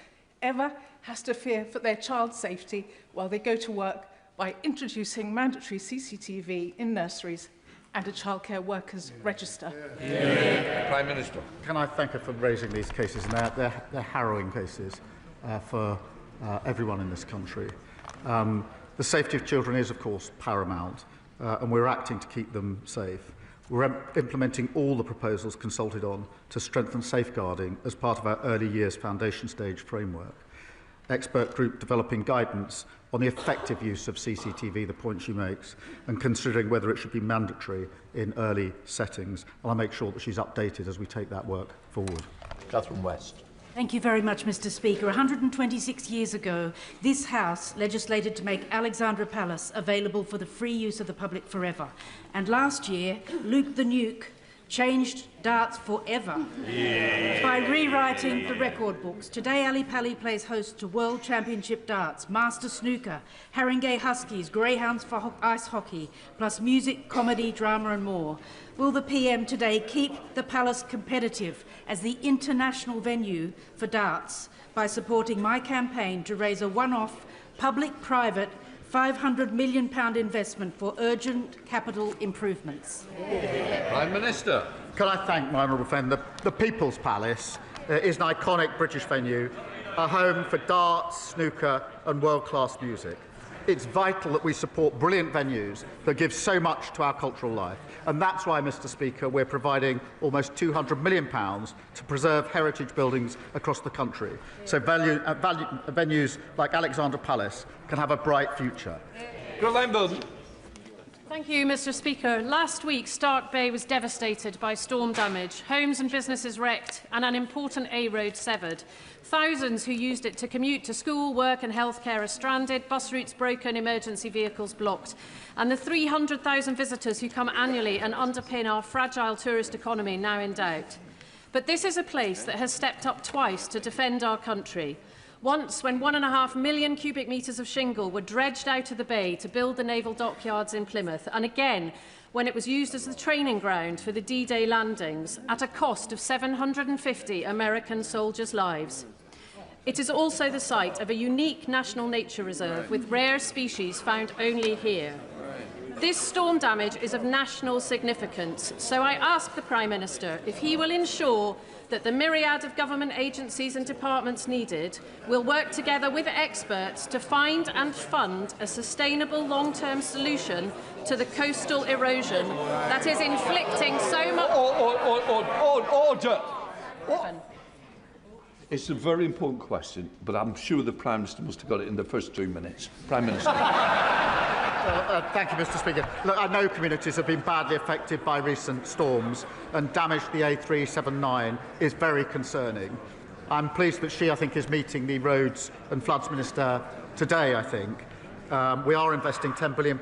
ever has to fear for their child's safety while they go to work by introducing mandatory CCTV in nurseries and a childcare workers register? Prime Minister. Can I thank her for raising these cases? And they're harrowing cases for everyone in this country. The safety of children is, of course, paramount, and we're acting to keep them safe. We're implementing all the proposals consulted on to strengthen safeguarding as part of our early years foundation stage framework. expert group developing guidance on the effective use of CCTV, the point she makes, and considering whether it should be mandatory in early settings. And I'll make sure that she's updated as we take that work forward. Catherine West. Thank you very much, Mr. Speaker. 126 years ago, this House legislated to make Alexandra Palace available for the free use of the public forever. And last year, Luke the Nuke changed darts forever by rewriting the record books. Today, Ali Pali plays host to World Championship Darts, Master Snooker, Haringey Huskies, Greyhounds for ice hockey, plus music, comedy, drama and more. Will the PM today keep the Palace competitive as the international venue for darts by supporting my campaign to raise a one-off public-private £500 million investment for urgent capital improvements? Prime Minister. Can I thank my honourable friend? The People's Palace is an iconic British venue, a home for darts, snooker and world-class music. It's vital that we support brilliant venues that give so much to our cultural life. And that's why, Mr. Speaker, we're providing almost £200 million to preserve heritage buildings across the country, so venues like Alexandra Palace can have a bright future. Thank you, Mr. Speaker. Last week, Stark Bay was devastated by storm damage, homes and businesses wrecked, and an important A road severed. Thousands who used it to commute to school, work and healthcare are stranded, bus routes broken, emergency vehicles blocked. And the 300,000 visitors who come annually and underpin our fragile tourist economy now in doubt. But this is a place that has stepped up twice to defend our country. Once, when 1.5 million cubic metres of shingle were dredged out of the bay to build the naval dockyards in Plymouth, and again, when it was used as the training ground for the D-Day landings, at a cost of 750 American soldiers' lives. It is also the site of a unique national nature reserve with rare species found only here. This storm damage is of national significance, so I ask the Prime Minister if he will ensure that the myriad of government agencies and departments needed will work together with experts to find and fund a sustainable long-term solution to the coastal erosion that is inflicting so much... Order! It's a very important question, but I'm sure the Prime Minister must have got it in the first 2 minutes. Prime Minister. Thank you, Mr. Speaker. Look, I know communities have been badly affected by recent storms, and damage to the A379 is very concerning. I'm pleased that she, I think, is meeting the Roads and Floods Minister today, I think. We are investing £10 billion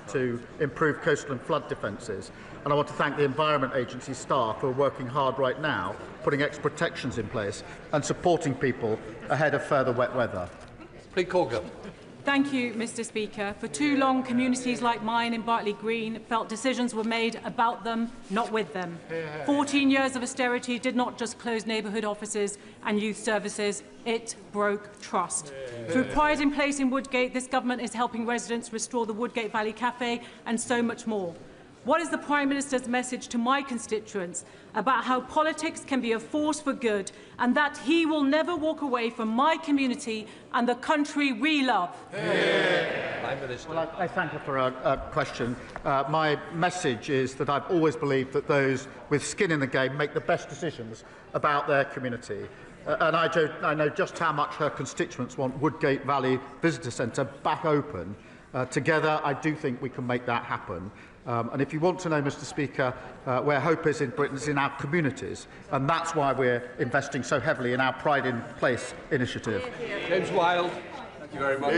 to improve coastal and flood defences, and I want to thank the Environment Agency staff who are working hard right now, putting extra protections in place and supporting people ahead of further wet weather. Thank you, Mr. Speaker. For too long, communities like mine in Bartley Green felt decisions were made about them, not with them. 14 years of austerity did not just close neighbourhood offices and youth services, it broke trust. Through Pride in Place in Woodgate, this government is helping residents restore the Woodgate Valley Cafe and so much more. What is the Prime Minister's message to my constituents about how politics can be a force for good and that he will never walk away from my community and the country we love? Well, I thank her for a question. My message is that I've always believed that those with skin in the game make the best decisions about their community. And I know just how much her constituents want Woodgate Valley Visitor Centre back open. Together, I do think we can make that happen. And if you want to know, Mr. Speaker, where hope is in Britain is in our communities, and that's why we're investing so heavily in our Pride in Place initiative. James Wilde. Thank you very much.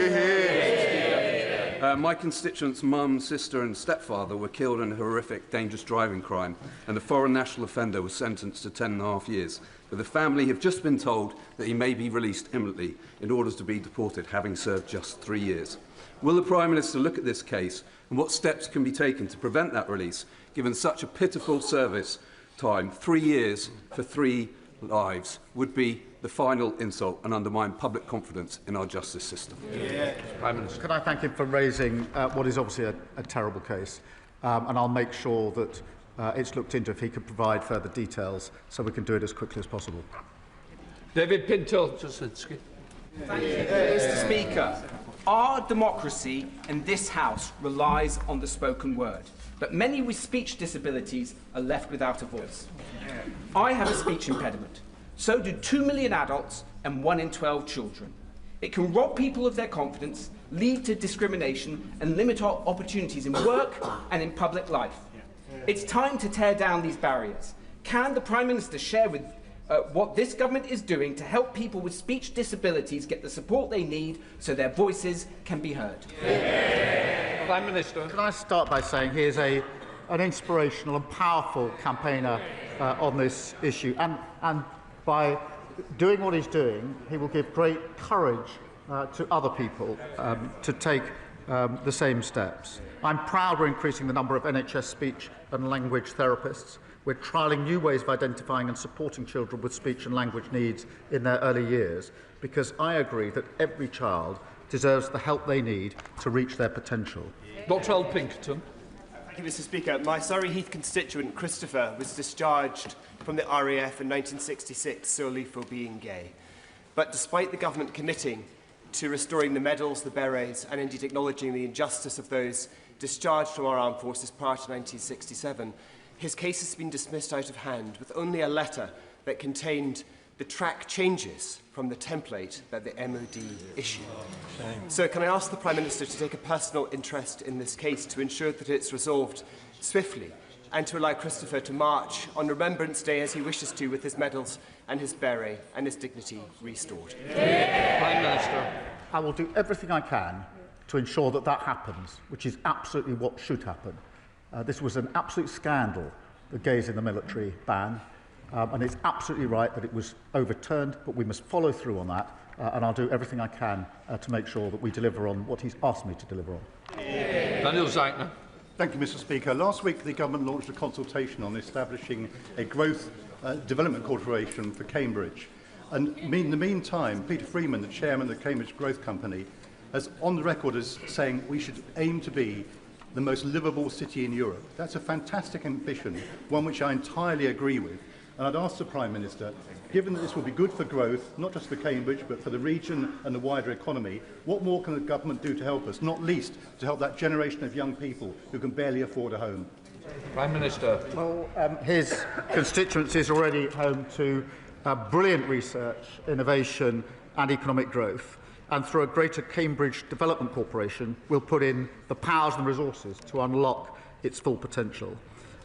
My constituents' mum, sister and stepfather were killed in a horrific dangerous driving crime, and the foreign national offender was sentenced to 10.5 years. But the family have just been told that he may be released imminently in order to be deported, having served just 3 years. Will the Prime Minister look at this case and what steps can be taken to prevent that release, given such a pitiful service time? 3 years for 3 lives would be the final insult and undermine public confidence in our justice system. Prime Minister. Can I thank him for raising what is obviously a terrible case, and I'll make sure that it's looked into if he could provide further details so we can do it as quickly as possible. David Pinto. Thank you, Mr. Speaker. Our democracy in this House relies on the spoken word, but many with speech disabilities are left without a voice. I have a speech impediment. So do 2 million adults and 1 in 12 children. It can rob people of their confidence, lead to discrimination and limit our opportunities in work and in public life. It's time to tear down these barriers. Can the Prime Minister share with what this government is doing to help people with speech disabilities get the support they need so their voices can be heard? Prime Minister. Can I start by saying he is an inspirational and powerful campaigner on this issue, and by doing what he's doing, he will give great courage to other people to take the same steps. I'm proud we're increasing the number of NHS speech and language therapists. We're trialling new ways of identifying and supporting children with speech and language needs in their early years, because I agree that every child deserves the help they need to reach their potential. Dr. L. Pinkerton. Thank you, Mr. Speaker. My Surrey Heath constituent, Christopher, was discharged from the RAF in 1966 solely for being gay. But despite the government committing to restoring the medals, the berets, and indeed acknowledging the injustice of those discharged from our armed forces prior to 1967, his case has been dismissed out of hand, with only a letter that contained the track changes from the template that the MOD issued. So can I ask the Prime Minister to take a personal interest in this case to ensure that it's resolved swiftly, and to allow Christopher to march on Remembrance Day as he wishes to, with his medals and his beret and his dignity restored? Prime Minister. I will do everything I can to ensure that that happens, which is absolutely what should happen. This was an absolute scandal, the gays in the military ban, and it's absolutely right that it was overturned, but we must follow through on that, and I'll do everything I can to make sure that we deliver on what he's asked me to deliver on. Daniel Zeitner. Thank you, Mr. Speaker. Last week, the government launched a consultation on establishing a growth development corporation for Cambridge. And in the meantime, Peter Freeman, the chairman of the Cambridge Growth Company, is on the record as saying we should aim to be the most livable city in Europe. That's a fantastic ambition, one which I entirely agree with. And I'd ask the Prime Minister, given that this will be good for growth, not just for Cambridge, but for the region and the wider economy, what more can the government do to help us, not least to help that generation of young people who can barely afford a home? Prime Minister. Well, his constituency is already home to brilliant research, innovation and economic growth. And through a greater Cambridge Development Corporation, we'll put in the powers and resources to unlock its full potential.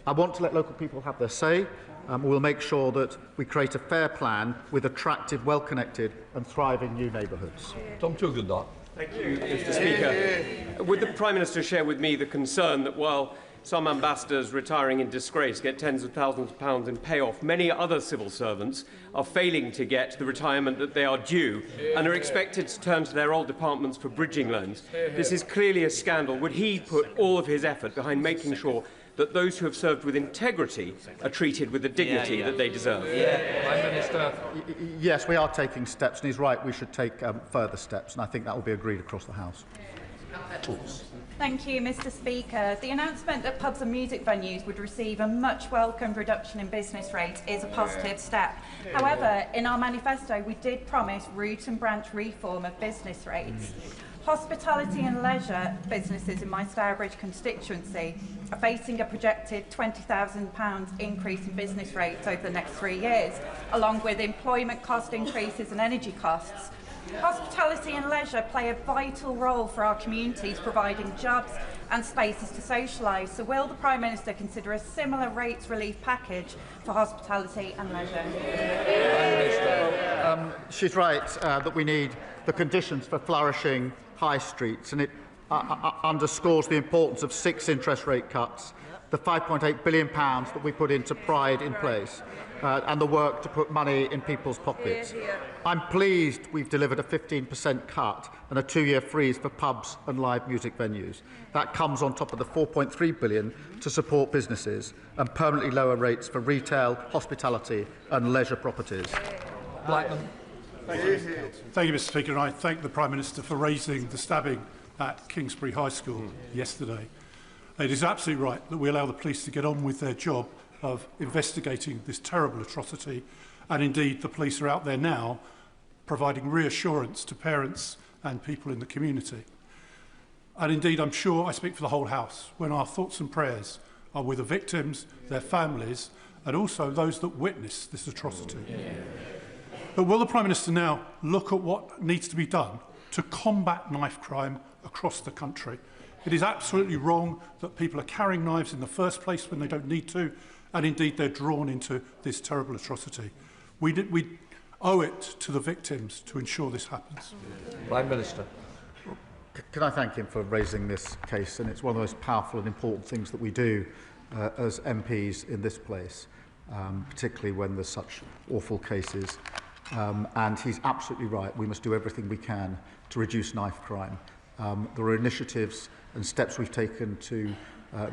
I want to let local people have their say. We'll make sure that we create a fair plan with attractive, well-connected and thriving new neighbourhoods. Tom Tugendar. Thank you, Mr. Speaker. Would the Prime Minister share with me the concern that while some ambassadors retiring in disgrace get tens of thousands of pounds in payoff, many other civil servants are failing to get the retirement that they are due and are expected to turn to their old departments for bridging loans? This is clearly a scandal. Would he put all of his effort behind making sure that those who have served with integrity are treated with the dignity that they deserve? Prime Minister. Yes, we are taking steps, and he's right, we should take further steps, and I think that will be agreed across the House. Thank you, Mr. Speaker. The announcement that pubs and music venues would receive a much welcomed reduction in business rates is a positive step. However, in our manifesto, we did promise root and branch reform of business rates. Hospitality and leisure businesses in my Stourbridge constituency are facing a projected £20,000 increase in business rates over the next 3 years, along with employment cost increases and energy costs. Hospitality and leisure play a vital role for our communities, providing jobs and spaces to socialise. So will the Prime Minister consider a similar rates relief package for hospitality and leisure? She's right that we need the conditions for flourishing high streets, and it underscores the importance of 6 interest rate cuts, the £5.8 billion that we put into Pride in place, and the work to put money in people's pockets. I'm pleased we've delivered a 15% cut and a 2-year freeze for pubs and live music venues. That comes on top of the £4.3 billion to support businesses and permanently lower rates for retail, hospitality and leisure properties. Blackman. Thank you, Mr. Speaker, and I thank the Prime Minister for raising the stabbing at Kingsbury High School yesterday. It is absolutely right that we allow the police to get on with their job of investigating this terrible atrocity, and indeed the police are out there now providing reassurance to parents and people in the community. And indeed, I'm sure I speak for the whole House when our thoughts and prayers are with the victims, their families, and also those that witness this atrocity. But will the Prime Minister now look at what needs to be done to combat knife crime across the country? It is absolutely wrong that people are carrying knives in the first place when they don't need to, and indeed they're drawn into this terrible atrocity. We owe it to the victims to ensure this happens. Prime Minister. Can I thank him for raising this case? And it's one of the most powerful and important things that we do as MPs in this place, particularly when there's such awful cases. And he's absolutely right. We must do everything we can to reduce knife crime. There are initiatives and steps we've taken to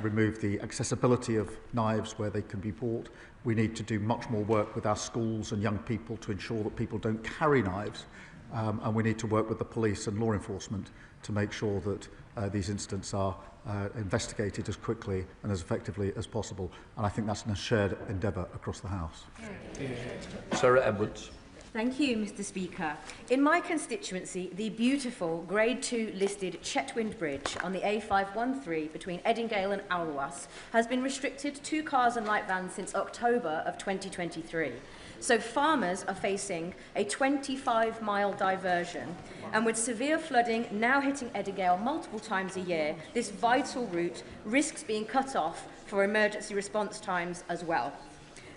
remove the accessibility of knives where they can be bought. We need to do much more work with our schools and young people to ensure that people don't carry knives. And we need to work with the police and law enforcement to make sure that these incidents are investigated as quickly and as effectively as possible. And I think that's a shared endeavour across the House. Sarah Edwards. Thank you, Mr. Speaker. In my constituency, the beautiful Grade 2 listed Chetwynd Bridge on the A513 between Eddingale and Alwas has been restricted to cars and light vans since October of 2023. So farmers are facing a 25-mile diversion, and with severe flooding now hitting Eddingale multiple times a year, this vital route risks being cut off for emergency response times as well.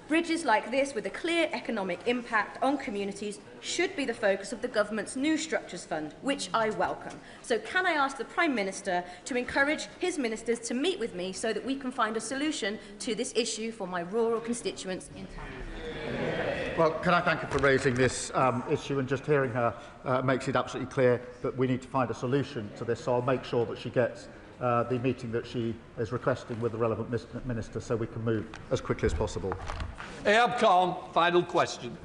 Bridges like this, with a clear economic impact on communities, should be the focus of the government's new structures fund, which I welcome. So can I ask the Prime Minister to encourage his ministers to meet with me so that we can find a solution to this issue for my rural constituents in town? Well, can I thank her for raising this issue, and just hearing her makes it absolutely clear that we need to find a solution to this, so I'll make sure that she gets the meeting that she is requesting with the relevant minister so we can move as quickly as possible. Ayab Khan, final question.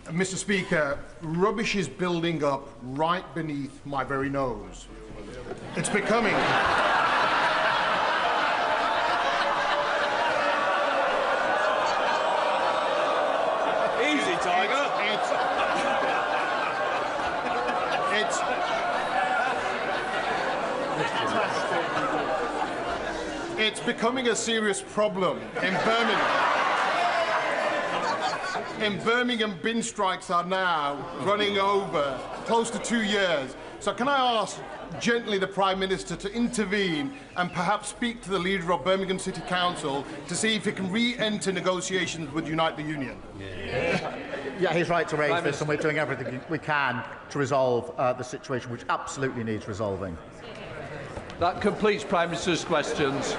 Mr. Speaker, rubbish is building up right beneath my very nose. It's becoming... Easy, Tiger. It's becoming a serious problem in Birmingham. In Birmingham, bin strikes are now running over close to 2 years. So can I ask gently the Prime Minister to intervene and perhaps speak to the leader of Birmingham City Council to see if he can re-enter negotiations with Unite the Union? Yeah, he's right to raise this, and we're doing everything we can to resolve the situation, which absolutely needs resolving. That completes Prime Minister's questions.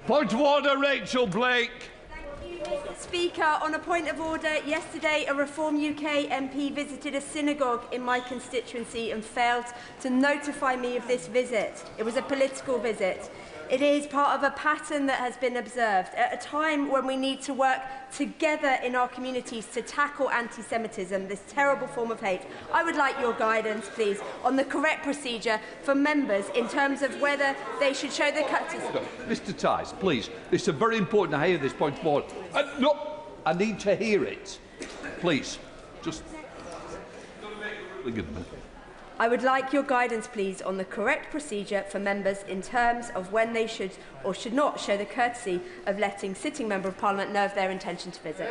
Point of order, Rachel Blake. Thank you, Mr. Speaker. On a point of order, yesterday a Reform UK MP visited a synagogue in my constituency and failed to notify me of this visit. It was a political visit. It is part of a pattern that has been observed at a time when we need to work together in our communities to tackle anti-Semitism, this terrible form of hate. I would like your guidance, please, on the correct procedure for members in terms of whether they should show their courtesy. Mr Tice, please. It's very important to hear this point of order. No, I need to hear it. Please, just... I would like your guidance, please, on the correct procedure for members in terms of when they should or should not show the courtesy of letting sitting Member of Parliament know of their intention to visit.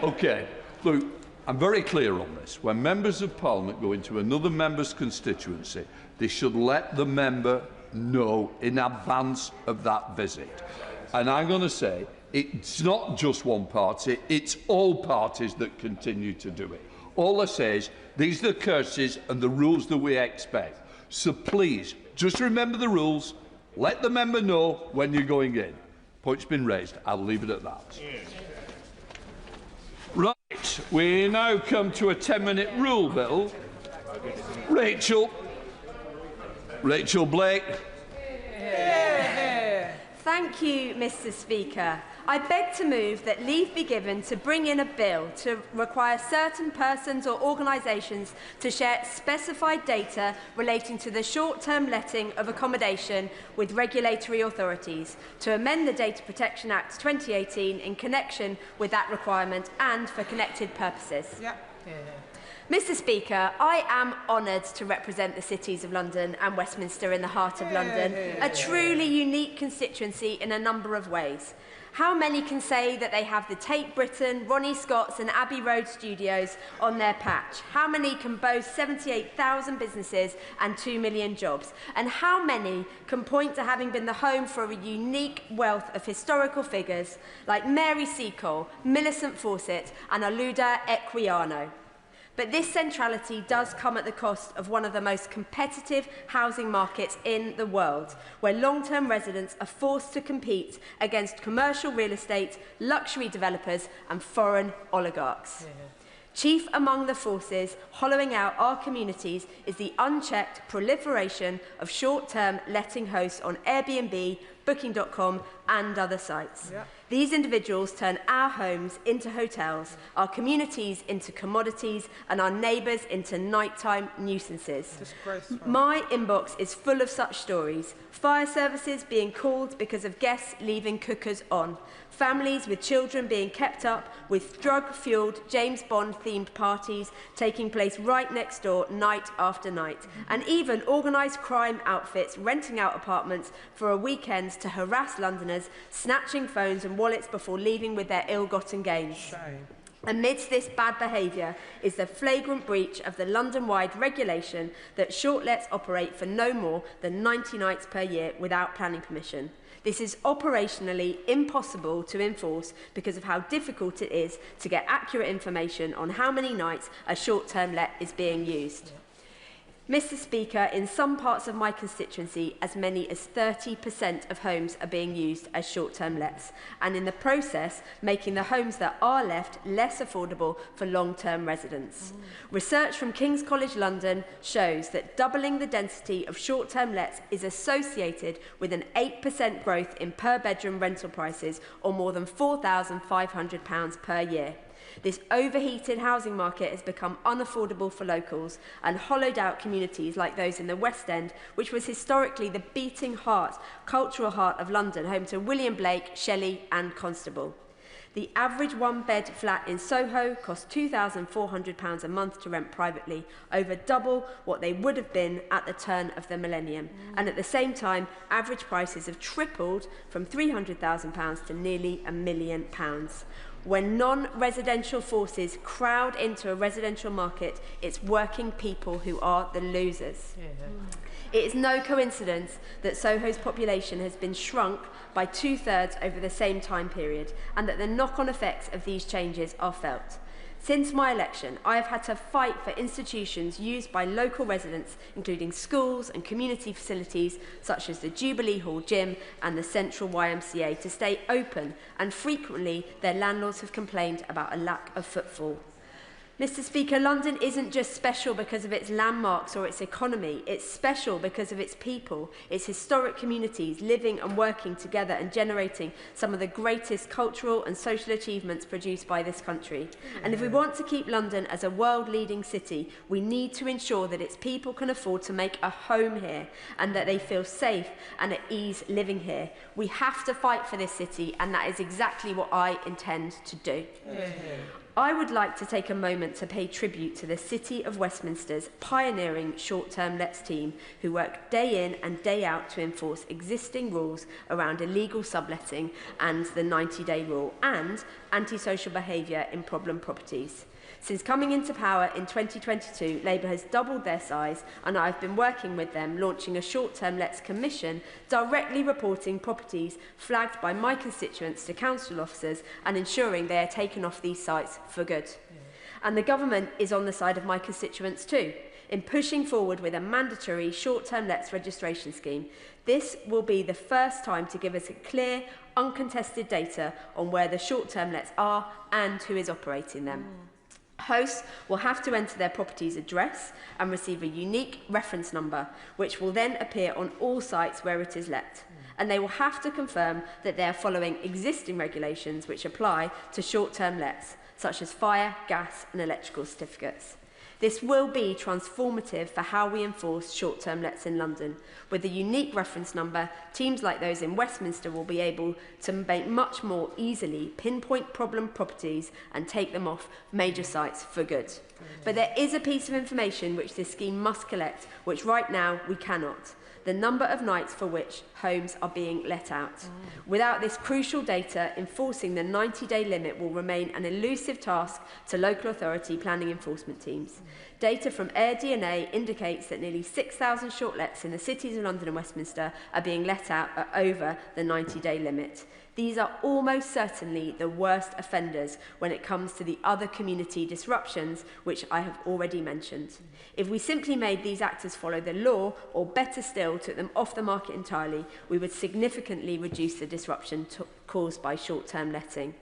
OK. Look, I'm very clear on this. When members of Parliament go into another member's constituency, they should let the member know in advance of that visit. And I'm going to say it's not just one party, it's all parties that continue to do it. All I say is, these are the courtesies and the rules that we expect. So please, just remember the rules. Let the member know when you're going in. Point's been raised. I'll leave it at that. Right, we now come to a 10-minute rule bill. Rachel Blake. Thank you, Mr. Speaker. I beg to move that leave be given to bring in a bill to require certain persons or organisations to share specified data relating to the short-term letting of accommodation with regulatory authorities, to amend the Data Protection Act 2018 in connection with that requirement and for connected purposes. Mr. Speaker, I am honoured to represent the cities of London and Westminster in the heart of London, a truly unique constituency in a number of ways. How many can say that they have the Tate Britain, Ronnie Scott's and Abbey Road studios on their patch? How many can boast 78,000 businesses and 2 million jobs? And how many can point to having been the home for a unique wealth of historical figures like Mary Seacole, Millicent Fawcett and Aluda Equiano? But this centrality does come at the cost of one of the most competitive housing markets in the world, where long-term residents are forced to compete against commercial real estate, luxury developers and foreign oligarchs. Chief among the forces hollowing out our communities is the unchecked proliferation of short-term letting hosts on Airbnb, Booking.com and other sites. These individuals turn our homes into hotels, our communities into commodities and our neighbours into nighttime nuisances. My inbox is full of such stories. Fire services being called because of guests leaving cookers on. Families with children being kept up with drug-fuelled James Bond-themed parties taking place right next door night after night. And even organised crime outfits renting out apartments for a weekend to harass Londoners, snatching phones and wallets before leaving with their ill-gotten gains. Amidst this bad behaviour is the flagrant breach of the London-wide regulation that short-lets operate for no more than 90 nights per year without planning permission. This is operationally impossible to enforce because of how difficult it is to get accurate information on how many nights a short-term let is being used. Mr. Speaker, in some parts of my constituency, as many as 30% of homes are being used as short-term lets, and in the process, making the homes that are left less affordable for long-term residents. Research from King's College London shows that doubling the density of short-term lets is associated with an 8% growth in per-bedroom rental prices, or more than £4,500 per year. This overheated housing market has become unaffordable for locals and hollowed out communities like those in the West End, which was historically the beating heart, cultural heart of London, home to William Blake, Shelley and Constable. The average one-bed flat in Soho costs £2,400 a month to rent privately, over double what they would have been at the turn of the millennium. And at the same time, average prices have tripled from £300,000 to nearly £1 million. When non-residential forces crowd into a residential market, it's working people who are the losers. It is no coincidence that Soho's population has been shrunk by 2/3 over the same time period, and that the knock-on effects of these changes are felt. Since my election, I have had to fight for institutions used by local residents, including schools and community facilities such as the Jubilee Hall Gym and the Central YMCA, to stay open, and frequently their landlords have complained about a lack of footfall. Mr. Speaker, London isn't just special because of its landmarks or its economy. It's special because of its people, its historic communities living and working together and generating some of the greatest cultural and social achievements produced by this country. And if we want to keep London as a world-leading city, we need to ensure that its people can afford to make a home here and that they feel safe and at ease living here. We have to fight for this city, and that is exactly what I intend to do. I would like to take a moment to pay tribute to the City of Westminster's pioneering short-term lets team, who work day in and day out to enforce existing rules around illegal subletting and the 90-day rule, and antisocial behaviour in problem properties. Since coming into power in 2022, Labour has doubled their size, and I've been working with them, launching a short-term lets commission, directly reporting properties flagged by my constituents to council officers and ensuring they are taken off these sites for good. And the government is on the side of my constituents too, in pushing forward with a mandatory short-term lets registration scheme. This will be the first time to give us a clear, uncontested data on where the short-term lets are and who is operating them. Hosts will have to enter their property's address and receive a unique reference number, which will then appear on all sites where it is let. And they will have to confirm that they are following existing regulations which apply to short-term lets, such as fire, gas and electrical certificates. This will be transformative for how we enforce short-term lets in London. With a unique reference number, teams like those in Westminster will be able to make much more easily pinpoint problem properties and take them off major sites for good. But there is a piece of information which this scheme must collect, which right now we cannot. The number of nights for which homes are being let out. Without this crucial data, enforcing the 90-day limit will remain an elusive task to local authority planning enforcement teams. Data from AirDNA indicates that nearly 6,000 short lets in the cities of London and Westminster are being let out at over the 90-day limit. These are almost certainly the worst offenders when it comes to the other community disruptions which I have already mentioned. If we simply made these actors follow the law, or better still, took them off the market entirely, we would significantly reduce the disruption caused by short-term letting.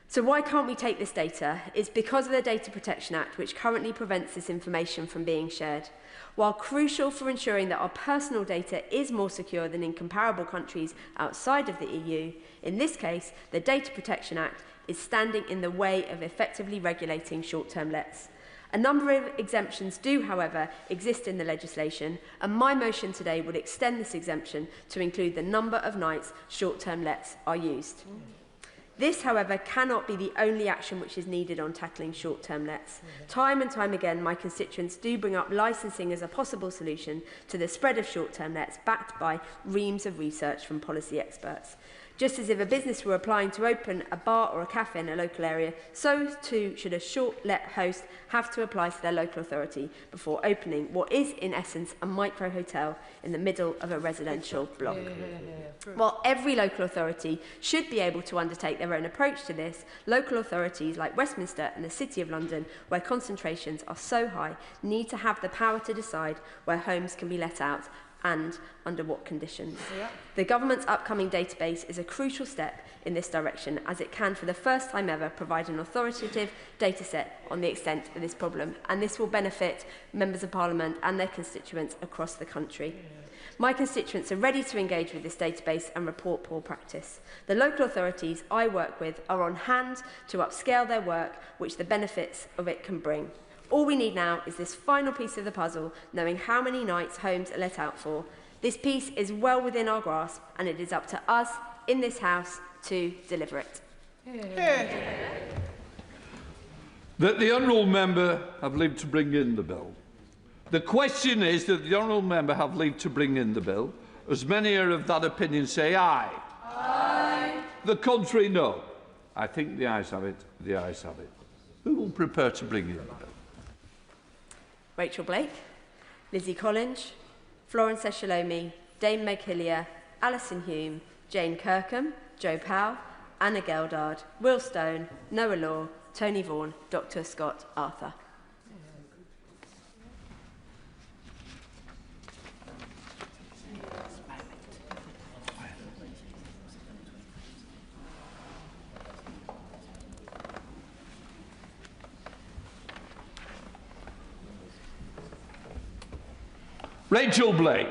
So why can't we take this data? It's because of the Data Protection Act, which currently prevents this information from being shared. While crucial for ensuring that our personal data is more secure than in comparable countries outside of the EU, in this case, the Data Protection Act is standing in the way of effectively regulating short-term lets. A number of exemptions do, however, exist in the legislation, and my motion today would extend this exemption to include the number of nights short-term lets are used. This, however, cannot be the only action which is needed on tackling short-term lets. Time and time again, my constituents do bring up licensing as a possible solution to the spread of short-term lets, backed by reams of research from policy experts. Just as if a business were applying to open a bar or a cafe in a local area, so too should a short-let host have to apply to their local authority before opening what is, in essence, a micro-hotel in the middle of a residential block. While every local authority should be able to undertake their own approach to this, local authorities like Westminster and the City of London, where concentrations are so high, need to have the power to decide where homes can be let out and under what conditions. The government's upcoming database is a crucial step in this direction, as it can, for the first time ever, provide an authoritative data set on the extent of this problem, and this will benefit members of Parliament and their constituents across the country. My constituents are ready to engage with this database and report poor practice. The local authorities I work with are on hand to upscale their work, which the benefits of it can bring. All we need now is this final piece of the puzzle, knowing how many nights homes are let out for. This piece is well within our grasp, and it is up to us in this House to deliver it. That the honourable member have leave to bring in the bill. The question is that the honourable member have leave to bring in the bill. As many are of that opinion, say aye. Aye. The contrary, no. I think the ayes have it. The ayes have it. Who will prepare to bring in the bill? Rachel Blake, Lizzie Collins, Florence Eshalomi, Dame Meg Hillier, Alison Hume, Jane Kirkham, Joe Powell, Anna Geldard, Will Stone, Noah Law, Tony Vaughan, Dr. Scott Arthur. Rachel Blake.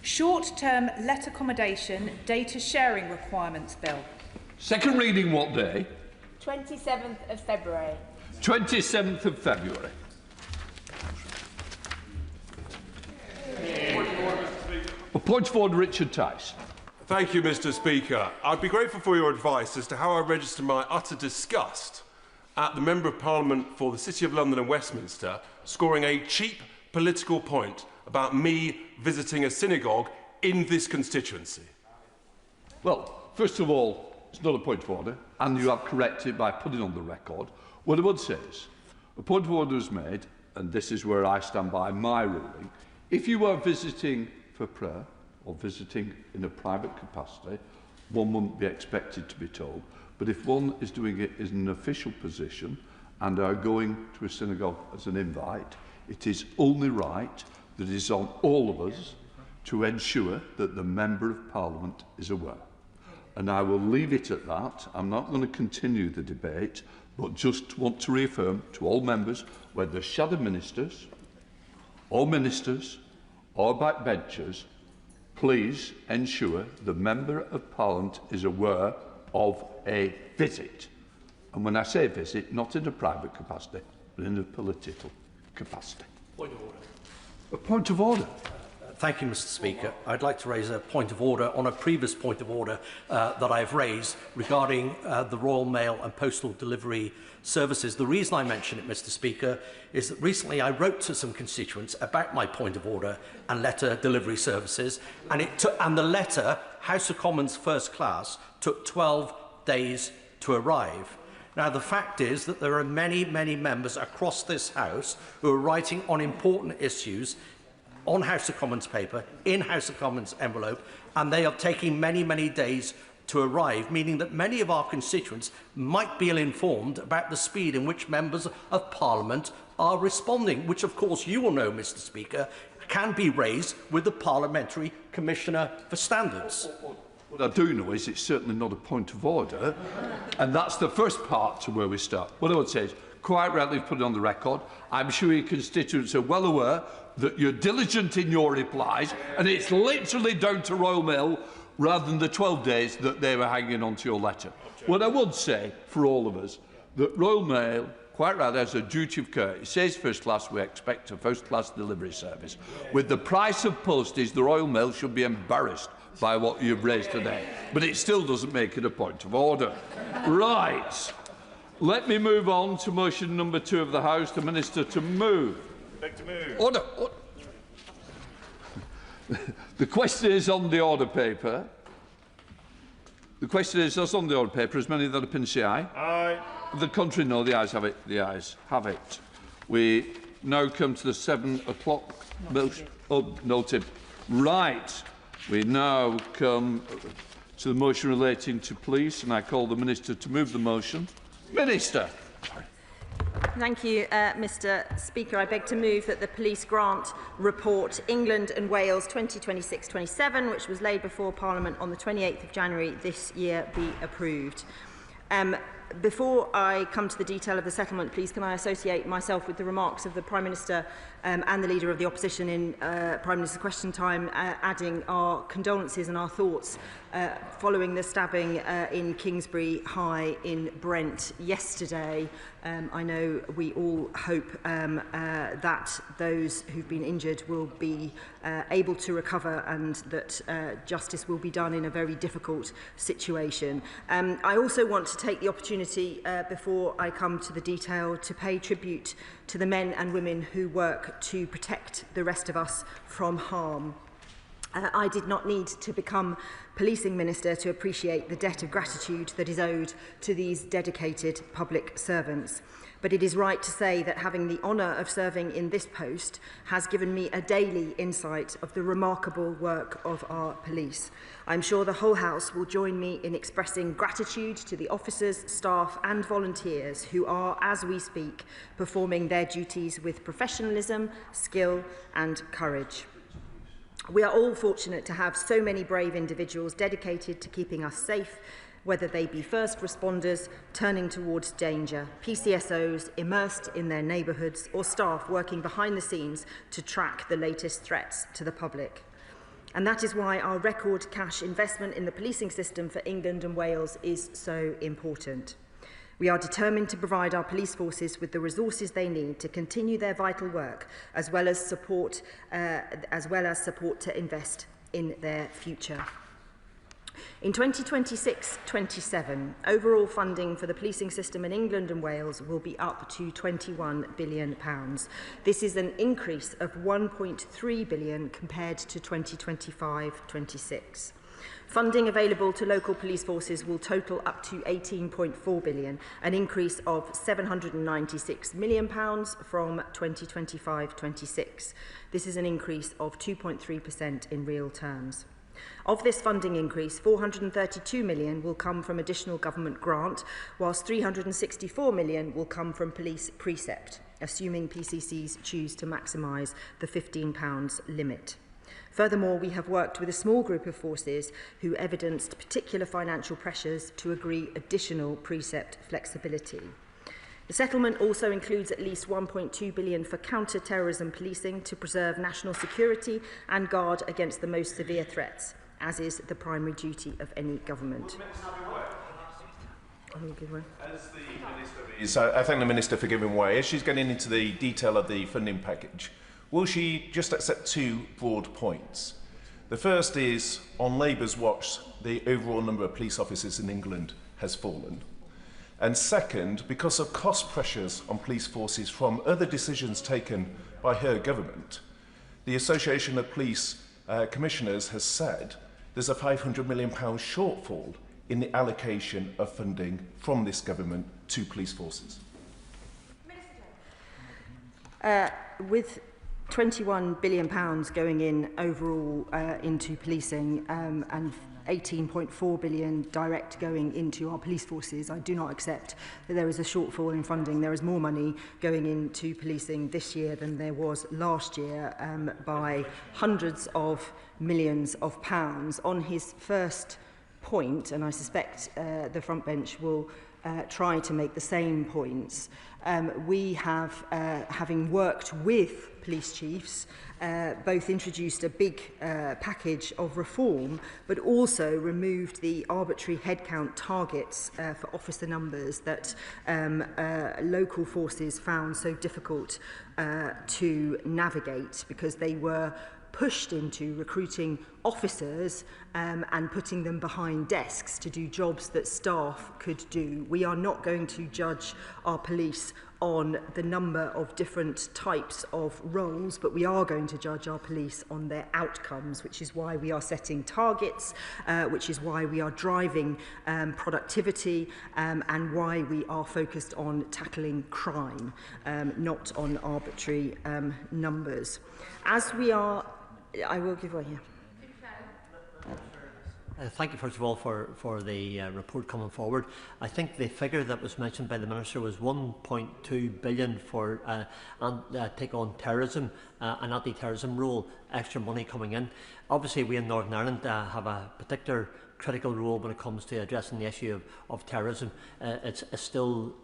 Short-term let accommodation data sharing requirements bill. Second reading what day? 27th of February. 27th of February. A point of order, Richard Tice. Thank you, Mr. Speaker. I'd be grateful for your advice as to how I register my utter disgust at the Member of Parliament for the City of London and Westminster scoring a cheap political point about me visiting a synagogue in this constituency. Well, first of all, it's not a point of order, and you have corrected by putting on the record. What I would say is, a point of order is made, and this is where I stand by my ruling. If you are visiting for prayer or visiting in a private capacity, one wouldn't be expected to be told. But if one is doing it as an official position and are going to a synagogue as an invite, it is only right that it is on all of us to ensure that the Member of Parliament is aware. And I will leave it at that. I'm not going to continue the debate, but just want to reaffirm to all members, whether shadow ministers or backbenchers, please ensure the Member of Parliament is aware of a visit. And when I say visit, not in a private capacity, but in a political capacity. Point of order. A point of order. Thank you, Mr. Speaker. I'd like to raise a point of order on a previous point of order that I've raised regarding the Royal Mail and Postal Delivery Services. The reason I mention it, Mr. Speaker, is that recently I wrote to some constituents about my point of order and letter delivery services, and the letter, House of Commons First Class, took 12 days to arrive. Now, the fact is that there are many, many members across this House who are writing on important issues on House of Commons paper, in House of Commons envelope, and they are taking many, many days to arrive, meaning that many of our constituents might be ill-informed about the speed in which members of Parliament are responding, which, of course, you will know, Mr. Speaker, can be raised with the Parliamentary Commissioner for Standards. What I do know is it's certainly not a point of order, and that's the first part to where we start. What I would say is, quite rightly put it on the record, I'm sure your constituents are well aware that you're diligent in your replies, and it's literally down to Royal Mail rather than the 12 days that they were hanging on to your letter. What I would say for all of us, that Royal Mail, quite right, has a duty of care. It says first class, we expect a first class delivery service. With the price of postage, the Royal Mail should be embarrassed by what you've raised today. But it still doesn't make it a point of order. Right. Let me move on to motion number 2 of the House, the Minister to move. Beg to move. Order. The question is on the order paper. The question is, that's on the order paper. As many that opinion say aye. Aye. The contrary, no. The ayes have it. The ayes have it. We now come to the 7 o'clock motion. Oh, noted. Right. We now come to the motion relating to police, and I call the Minister to move the motion. Minister. Thank you, Mr. Speaker. I beg to move that the Police Grant Report England and Wales 2026-27, which was laid before Parliament on the 28th of January this year, be approved. Before I come to the detail of the settlement, please can I associate myself with the remarks of the Prime Minister and the Leader of the Opposition in Prime Minister's Question Time, adding our condolences and our thoughts following the stabbing in Kingsbury High in Brent yesterday. I know we all hope that those who've been injured will be able to recover and that justice will be done in a very difficult situation. I also want to take the opportunity, before I come to the detail, to pay tribute to the men and women who work to protect the rest of us from harm. I did not need to become policing minister to appreciate the debt of gratitude that is owed to these dedicated public servants. But it is right to say that having the honour of serving in this post has given me a daily insight of the remarkable work of our police. I'm sure the whole House will join me in expressing gratitude to the officers, staff and volunteers who are, as we speak, performing their duties with professionalism, skill and courage. We are all fortunate to have so many brave individuals dedicated to keeping us safe, whether they be first responders turning towards danger, PCSOs immersed in their neighbourhoods, or staff working behind the scenes to track the latest threats to the public. And that is why our record cash investment in the policing system for England and Wales is so important. We are determined to provide our police forces with the resources they need to continue their vital work, as well as support to invest in their future. In 2026-27, overall funding for the policing system in England and Wales will be up to £21 billion. This is an increase of £1.3 billion compared to 2025-26. Funding available to local police forces will total up to £18.4 billion, an increase of £796 million from 2025-26. This is an increase of 2.3% in real terms. Of this funding increase, £432 million will come from additional government grant, whilst £364 million will come from police precept, assuming PCCs choose to maximise the £15 limit. Furthermore, we have worked with a small group of forces who evidenced particular financial pressures to agree additional precept flexibility. The settlement also includes at least £1.2 billion for counter-terrorism policing to preserve national security and guard against the most severe threats, as is the primary duty of any government. I thank the Minister for giving way. As she's getting into the detail of the funding package, will she just accept two broad points? The first is, on Labour's watch, the overall number of police officers in England has fallen. And second, because of cost pressures on police forces from other decisions taken by her government, the Association of Police Commissioners has said there's a £500 million shortfall in the allocation of funding from this government to police forces. With £21 billion going in overall into policing and £18.4 billion direct going into our police forces, I do not accept that there is a shortfall in funding. There is more money going into policing this year than there was last year by hundreds of millions of pounds. On his first point, and I suspect the front bench will try to make the same points, we have, having worked with police chiefs, both introduced a big package of reform, but also removed the arbitrary headcount targets for officer numbers that local forces found so difficult to navigate, because they were pushed into recruiting officers and putting them behind desks to do jobs that staff could do. We are not going to judge our police on the number of different types of roles, but we are going to judge our police on their outcomes, which is why we are setting targets, which is why we are driving productivity, and why we are focused on tackling crime, not on arbitrary numbers. As we are, I will give way here. Thank you, first of all, for the report coming forward. I think the figure that was mentioned by the Minister was £1.2 billion for take on terrorism, an anti-terrorism role, extra money coming in. Obviously, we in Northern Ireland have a particular critical role when it comes to addressing the issue of terrorism. It's still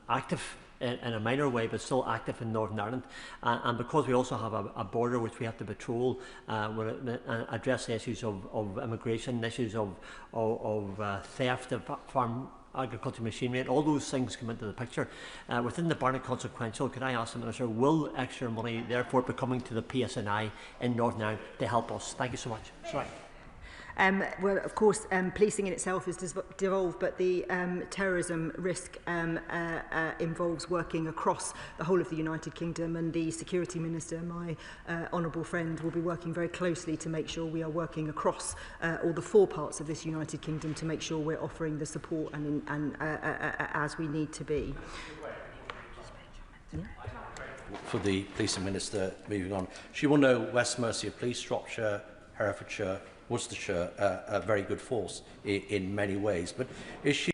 active in a minor way, but still active in Northern Ireland. And because we also have a border which we have to patrol, address the issues of immigration, issues of theft of farm agricultural machinery, and all those things come into the picture. Within the Barnett Consequential, could I ask the Minister, will extra money therefore be coming to the PSNI in Northern Ireland to help us? Thank you so much. Sorry. Well, of course, policing in itself is devolved, but the terrorism risk involves working across the whole of the United Kingdom, and the Security Minister, my honourable friend, will be working very closely to make sure we are working across all the four parts of this United Kingdom to make sure we're offering the support as we need to be. Yeah. For the Policing Minister, moving on, she will know West Mercia Police, Shropshire, Herefordshire, Worcestershire, a very good force in many ways. But is she